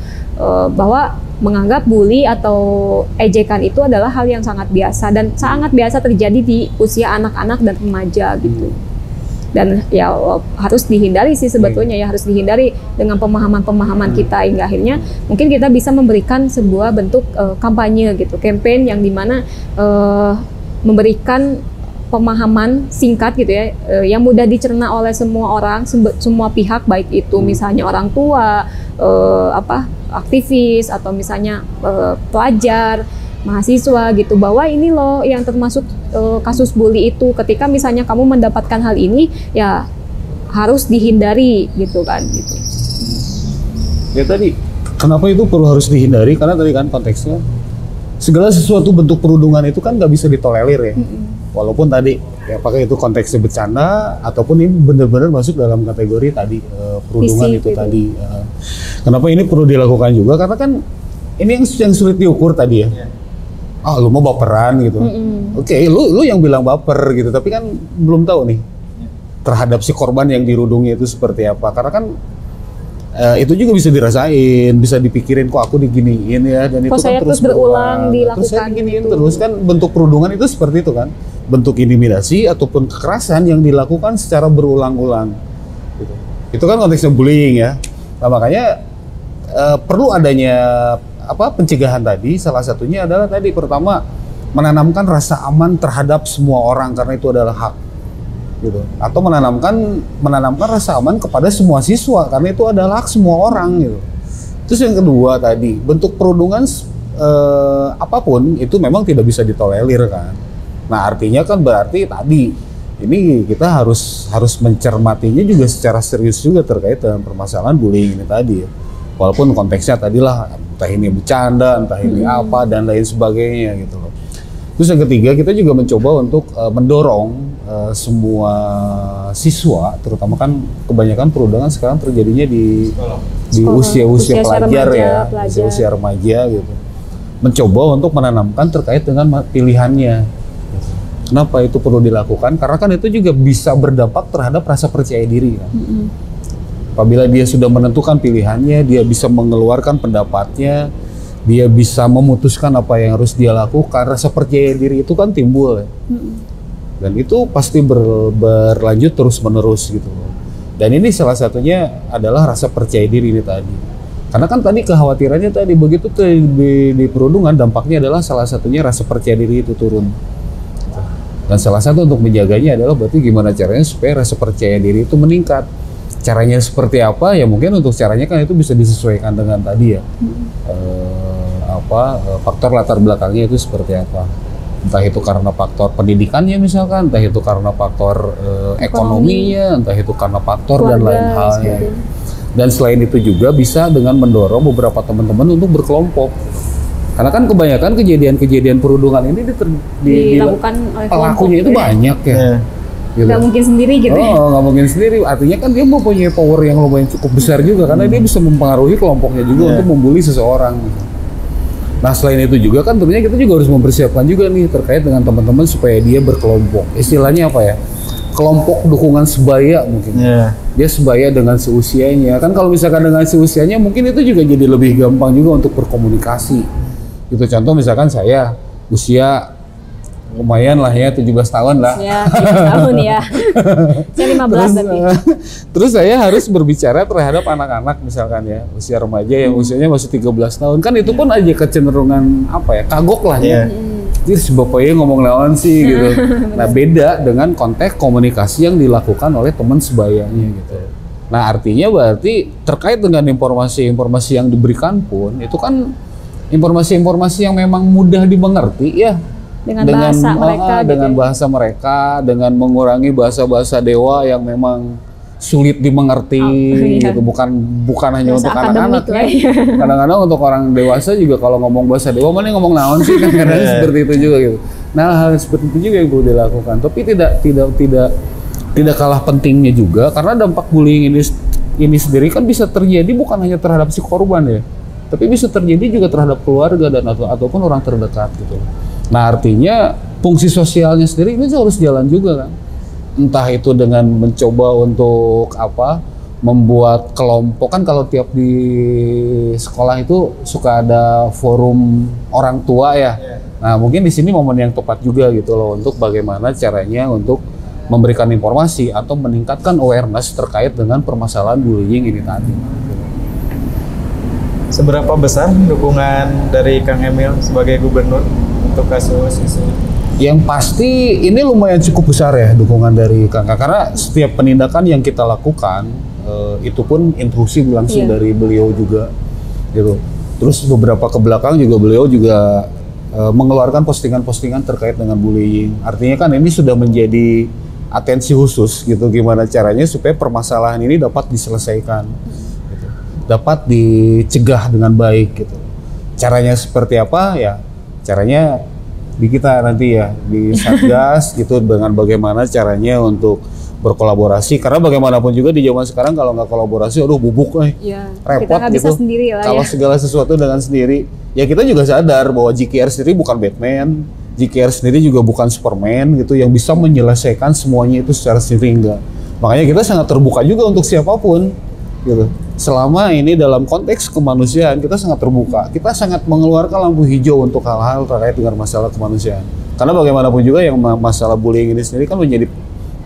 B: bahwa menganggap bully atau ejekan itu adalah hal yang sangat biasa dan sangat biasa terjadi di usia anak-anak dan remaja gitu. Dan ya harus dihindari sih sebetulnya, ya harus dihindari dengan pemahaman-pemahaman kita, hingga akhirnya mungkin kita bisa memberikan sebuah bentuk kampanye gitu, campaign yang dimana memberikan pemahaman singkat gitu ya, yang mudah dicerna oleh semua orang, semua pihak, baik itu misalnya orang tua, aktivis, atau misalnya pelajar, mahasiswa gitu, bahwa ini loh yang termasuk kasus bully itu. Ketika misalnya kamu mendapatkan hal ini, ya harus dihindari gitu kan gitu.
D: Ya tadi kenapa itu perlu harus dihindari, karena tadi kan konteksnya segala sesuatu bentuk perundungan itu kan nggak bisa ditolerir ya. Walaupun tadi ya apakah itu konteksnya bercanda ataupun ini benar-benar masuk dalam kategori tadi perundungan itu tadi. Kenapa ini perlu dilakukan juga, karena kan ini yang sulit diukur tadi ya. Lu mau baperan gitu. Oke, lu yang bilang baper gitu, tapi kan belum tahu nih terhadap si korban yang dirundungi itu seperti apa. Karena kan itu juga bisa dirasain, bisa dipikirin kok aku diginiin ya, dan itu kan terus berulang dilakukan. Terus saya diginiin gitu. Terus kan bentuk perundungan itu seperti itu kan, bentuk intimidasi ataupun kekerasan yang dilakukan secara berulang-ulang. Gitu. Itu kan konteksnya bullying ya. Nah, makanya perlu adanya pencegahan tadi. Salah satunya adalah tadi pertama menanamkan rasa aman terhadap semua orang karena itu adalah hak gitu, atau menanamkan rasa aman kepada semua siswa karena itu adalah hak semua orang gitu. Terus yang kedua tadi, bentuk perundungan apapun itu memang tidak bisa ditolerir kan. Nah artinya kan berarti tadi ini kita harus mencermatinya juga secara serius juga terkait dengan permasalahan bullying ini tadi ya. Walaupun konteksnya tadilah entah ini bercanda, entah ini apa dan lain sebagainya gitu loh. Terus yang ketiga, kita juga mencoba untuk mendorong semua siswa, terutama kan kebanyakan perundungan sekarang terjadinya di usia-usia pelajar ya, usia remaja gitu. Mencoba untuk menanamkan terkait dengan pilihannya. Kenapa itu perlu dilakukan? Karena kan itu juga bisa berdampak terhadap rasa percaya diri kan. Apabila dia sudah menentukan pilihannya, dia bisa mengeluarkan pendapatnya, dia bisa memutuskan apa yang harus dia lakukan, rasa percaya diri itu kan timbul ya. Dan itu pasti berlanjut terus-menerus gitu. Dan ini salah satunya adalah rasa percaya diri ini tadi. Karena kan tadi kekhawatirannya tadi begitu di perundungan, dampaknya adalah salah satunya rasa percaya diri itu turun. Dan salah satu untuk menjaganya adalah berarti gimana caranya supaya rasa percaya diri itu meningkat. Caranya seperti apa? Ya mungkin untuk caranya kan itu bisa disesuaikan dengan tadi ya. Faktor latar belakangnya itu seperti apa. Entah itu karena faktor pendidikannya misalkan, entah itu karena faktor ekonominya, entah itu karena faktor keluarga, dan lain halnya. Dan selain itu juga bisa dengan mendorong beberapa teman-teman untuk berkelompok. Karena kan kebanyakan kejadian-kejadian perundungan ini dilakukan oleh pelakunya itu banyak ya. Gitu.
B: Gak mungkin sendiri gitu ya?
D: Gak mungkin sendiri, artinya kan dia mempunyai power yang lumayan cukup besar juga karena dia bisa mempengaruhi kelompoknya juga untuk membuli seseorang. Nah selain itu juga kan tentunya kita juga harus mempersiapkan juga nih terkait dengan teman-teman supaya dia berkelompok. Istilahnya apa ya? Kelompok dukungan sebaya mungkin. Dia sebaya dengan seusianya. Kan kalau misalkan dengan seusianya mungkin itu juga jadi lebih gampang juga untuk berkomunikasi. Gitu, contoh misalkan saya usia lumayan lah ya, 17 tahun lah.
B: Ya, 17 tahun ya. Saya 15 berarti.
D: Terus saya harus berbicara terhadap anak-anak misalkan ya, usia remaja yang usianya masih 13 tahun. Kan itu pun aja kecenderungan kagok lah ya. Jadi si bapaknya ngomong lawan sih gitu. Nah beda dengan konteks komunikasi yang dilakukan oleh teman sebayanya gitu. Nah artinya berarti terkait dengan informasi-informasi yang diberikan pun itu kan informasi-informasi yang memang mudah dimengerti ya. Dengan bahasa mereka, dengan bahasa mereka, dengan mengurangi bahasa-bahasa dewa yang memang sulit dimengerti gitu, bukan hanya untuk anak-anak ya. Kadang-kadang untuk orang dewasa juga kalau ngomong bahasa dewa mana ngomong naon sih kan kadang seperti itu juga gitu. Nah hal seperti itu juga yang perlu dilakukan, tapi tidak kalah pentingnya juga karena dampak bullying ini ini sendiri kan bisa terjadi bukan hanya terhadap si korban ya, tapi bisa terjadi juga terhadap keluarga dan ataupun orang terdekat gitu. Nah artinya fungsi sosialnya sendiri ini harus jalan juga kan. Entah itu dengan mencoba untuk membuat kelompok, kan kalau tiap di sekolah itu suka ada forum orang tua ya. Nah mungkin di sini momen yang tepat juga gitu loh untuk bagaimana caranya untuk memberikan informasi atau meningkatkan awareness terkait dengan permasalahan bullying ini tadi.
A: Seberapa besar dukungan dari Kang Emil sebagai gubernur untuk kasus isu?
D: Yang pasti ini lumayan cukup besar ya dukungan dari Kang, karena setiap penindakan yang kita lakukan itu pun intrusi langsung dari beliau juga gitu. Terus beberapa ke belakang juga beliau juga mengeluarkan postingan-postingan terkait dengan bullying. Artinya kan ini sudah menjadi atensi khusus gitu, gimana caranya supaya permasalahan ini dapat diselesaikan gitu. Dapat dicegah dengan baik gitu. Caranya seperti apa ya? Caranya di kita nanti ya di Satgas gitu, dengan bagaimana caranya untuk berkolaborasi, karena bagaimanapun juga di zaman sekarang kalau nggak kolaborasi aduh bubuk repot
B: kita
D: gitu.
B: Bisa sendiri lah,
D: kalau segala sesuatu dengan sendiri ya, kita juga sadar bahwa JKR sendiri bukan Batman, JKR sendiri juga bukan Superman gitu yang bisa menyelesaikan semuanya itu secara sendiri, enggak. Makanya kita sangat terbuka juga untuk siapapun gitu. Selama ini dalam konteks kemanusiaan kita sangat terbuka, kita sangat mengeluarkan lampu hijau untuk hal-hal terkait dengan masalah kemanusiaan. Karena bagaimanapun juga yang masalah bullying ini sendiri kan menjadi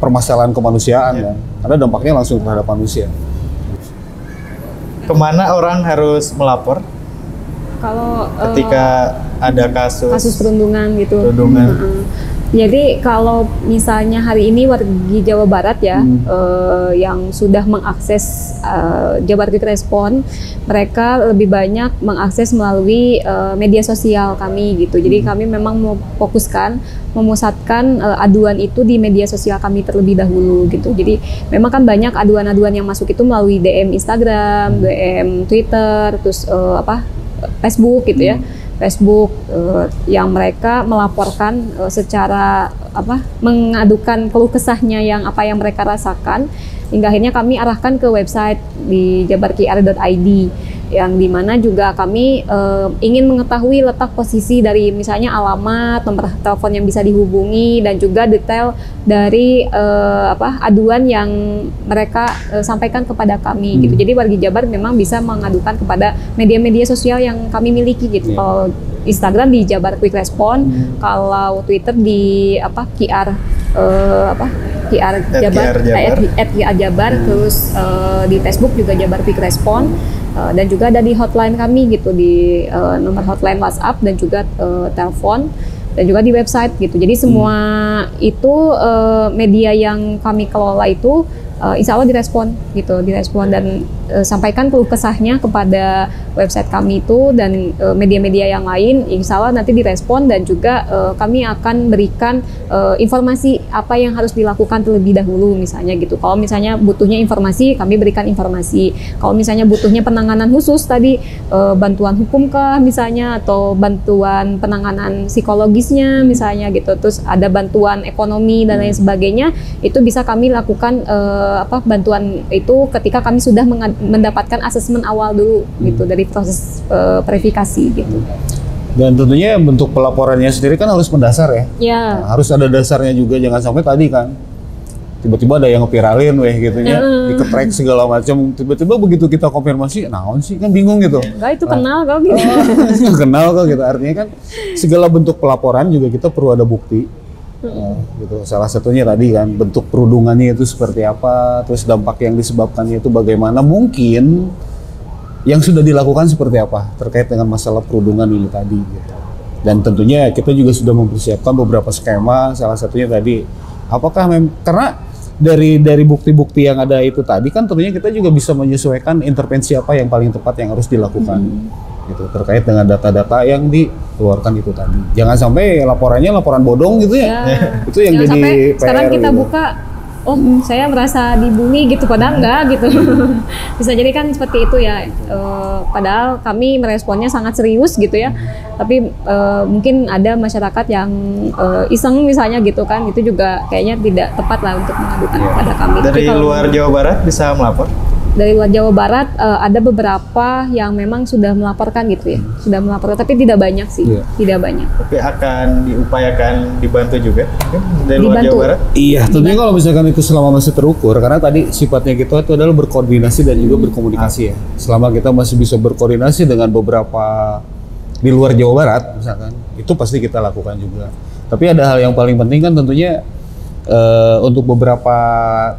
D: permasalahan kemanusiaan kan, karena dampaknya langsung terhadap manusia.
A: Kemana orang harus melapor
B: kalau
A: ketika ada kasus
B: perundungan gitu? Jadi kalau misalnya hari ini wargi Jawa Barat ya yang sudah mengakses Jabar Quick Response, mereka lebih banyak mengakses melalui media sosial kami gitu. Jadi kami memang memusatkan aduan itu di media sosial kami terlebih dahulu gitu. Jadi memang kan banyak aduan-aduan yang masuk itu melalui DM Instagram, DM Twitter, terus Facebook gitu ya. Facebook yang mereka melaporkan secara mengadukan keluh kesahnya yang mereka rasakan, hingga akhirnya kami arahkan ke website di jabarqr.id yang dimana juga kami ingin mengetahui letak posisi dari misalnya alamat, nomor telepon yang bisa dihubungi, dan juga detail dari aduan yang mereka sampaikan kepada kami gitu. Jadi wargi Jabar memang bisa mengadukan kepada media-media sosial yang kami miliki gitu. Kalau Instagram di Jabar Quick Response, kalau Twitter di QR Jabar, @Jabar, terus di Facebook juga Jabar Quick Response. Dan juga ada di hotline kami gitu, di nomor hotline WhatsApp dan juga telepon, dan juga di website gitu. Jadi semua itu media yang kami kelola itu insya Allah direspon dan sampaikan keluh kesahnya kepada website kami itu dan media-media yang lain, insya Allah nanti direspon, dan juga kami akan berikan informasi apa yang harus dilakukan terlebih dahulu misalnya gitu. Kalau misalnya butuhnya informasi, kami berikan informasi. Kalau misalnya butuhnya penanganan khusus tadi, bantuan hukum kah misalnya, atau bantuan penanganan psikologisnya misalnya gitu, terus ada bantuan ekonomi dan lain sebagainya, itu bisa kami lakukan bantuan itu ketika kami sudah mendapatkan asesmen awal dulu gitu dari proses verifikasi gitu.
D: Dan tentunya bentuk pelaporannya sendiri kan harus mendasar ya. Nah, harus ada dasarnya juga, jangan sampai tadi kan tiba-tiba ada yang nge-viralin gitunya, diketrek segala macam, tiba-tiba begitu kita konfirmasi, naon sih, kan bingung gitu.
B: Enggak, itu kenal kok gitu.
D: Kenal kok gitu. Artinya kan segala bentuk pelaporan juga kita perlu ada bukti. Gitu. Salah satunya tadi kan bentuk perundungannya itu seperti apa, terus dampak yang disebabkannya itu bagaimana, mungkin yang sudah dilakukan seperti apa terkait dengan masalah perundungan ini tadi gitu. Dan tentunya kita juga sudah mempersiapkan beberapa skema, salah satunya tadi karena dari bukti-bukti yang ada itu tadi kan tentunya kita juga bisa menyesuaikan intervensi apa yang paling tepat yang harus dilakukan gitu, terkait dengan data-data yang dikeluarkan itu tadi. Jangan sampai laporannya laporan bodong gitu ya. Itu yang jadi
B: sampai
D: PR
B: sekarang kita
D: gitu.
B: buka, saya merasa dibully gitu, padahal enggak gitu. Bisa jadi kan seperti itu ya. Padahal kami meresponnya sangat serius gitu ya. Tapi mungkin ada masyarakat yang iseng misalnya gitu kan, itu juga kayaknya tidak tepat lah untuk mengadukan kepada kami.
A: Dari luar Jawa Barat bisa melapor?
B: dari luar Jawa Barat ada beberapa yang memang sudah melaporkan gitu ya, sudah melaporkan, tapi tidak banyak sih, tidak banyak.
A: Tapi akan diupayakan dibantu juga mungkin dari luar Jawa Barat?
D: Iya, tentunya kalau misalkan itu selama masih terukur, karena tadi sifatnya kita itu adalah berkoordinasi dan juga berkomunikasi ya. Selama kita masih bisa berkoordinasi dengan beberapa di luar Jawa Barat misalkan, itu pasti kita lakukan juga. Tapi ada hal yang paling penting kan tentunya untuk beberapa,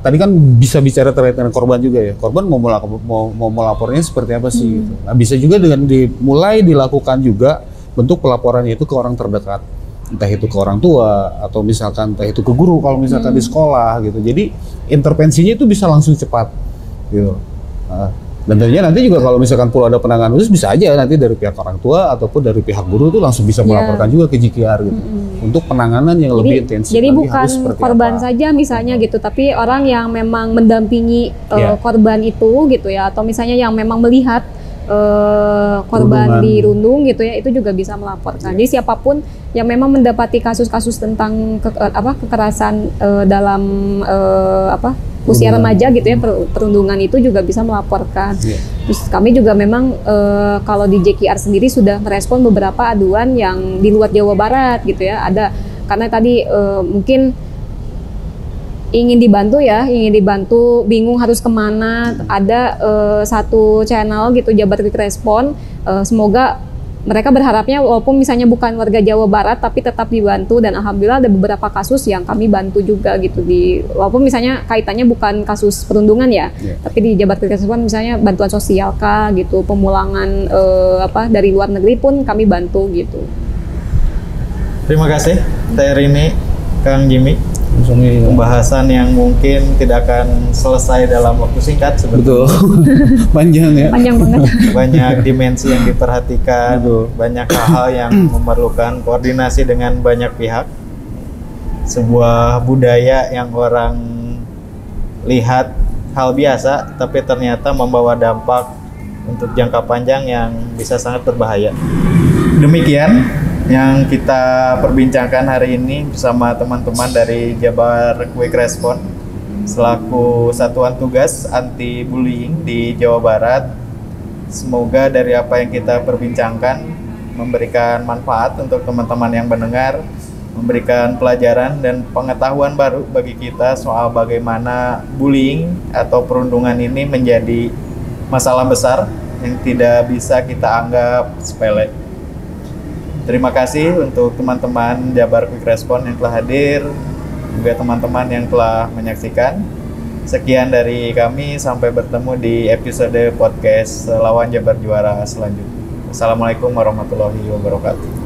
D: tadi kan bisa bicara terkait dengan korban juga ya. Korban mau melapornya seperti apa sih gitu. Nah, bisa juga dengan mulai dilakukan juga bentuk pelaporannya itu ke orang terdekat. Entah itu ke orang tua atau misalkan entah itu ke guru kalau misalkan di sekolah gitu. Jadi intervensinya itu bisa langsung cepat gitu. Dan tentunya nanti juga kalau misalkan perlu ada penanganan khusus bisa aja nanti dari pihak orang tua ataupun dari pihak guru itu langsung bisa melaporkan juga ke JKR gitu. Untuk penanganan yang lebih intensif.
B: Jadi bukan korban saja misalnya gitu, tapi orang yang memang mendampingi korban itu gitu ya, atau misalnya yang memang melihat korban dirundung gitu ya, itu juga bisa melaporkan. Jadi siapapun yang memang mendapati kasus-kasus tentang kekerasan dalam usia remaja gitu ya, perundungan itu juga bisa melaporkan. Terus kami juga memang kalau di JKR sendiri sudah merespon beberapa aduan yang di luar Jawa Barat gitu ya, ada karena tadi mungkin ingin dibantu, bingung harus kemana, ada satu channel gitu, Jabar Quick Response, semoga mereka berharapnya walaupun misalnya bukan warga Jawa Barat tapi tetap dibantu, dan alhamdulillah ada beberapa kasus yang kami bantu juga gitu, walaupun misalnya kaitannya bukan kasus perundungan ya, tapi di Jabar Quick Response misalnya bantuan sosial kah gitu, pemulangan dari luar negeri pun kami bantu gitu.
A: Terima kasih Teh Rini, Kang Jimmy. Pembahasan yang mungkin tidak akan selesai dalam waktu singkat sebetulnya.
D: Betul. Panjang ya.
B: Panjang banget.
A: Banyak dimensi yang diperhatikan, banyak hal yang memerlukan koordinasi dengan banyak pihak. Sebuah budaya yang orang lihat hal biasa, tapi ternyata membawa dampak untuk jangka panjang yang bisa sangat berbahaya. Demikian yang kita perbincangkan hari ini bersama teman-teman dari Jabar Quick Response selaku satuan tugas anti bullying di Jawa Barat. Semoga dari apa yang kita perbincangkan memberikan manfaat untuk teman-teman yang mendengar, memberikan pelajaran dan pengetahuan baru bagi kita soal bagaimana bullying atau perundungan ini menjadi masalah besar yang tidak bisa kita anggap sepele. Terima kasih untuk teman-teman Jabar Quick Response yang telah hadir, juga teman-teman yang telah menyaksikan. Sekian dari kami, sampai bertemu di episode podcast Lawan Jabar Juara selanjutnya. Assalamualaikum warahmatullahi wabarakatuh.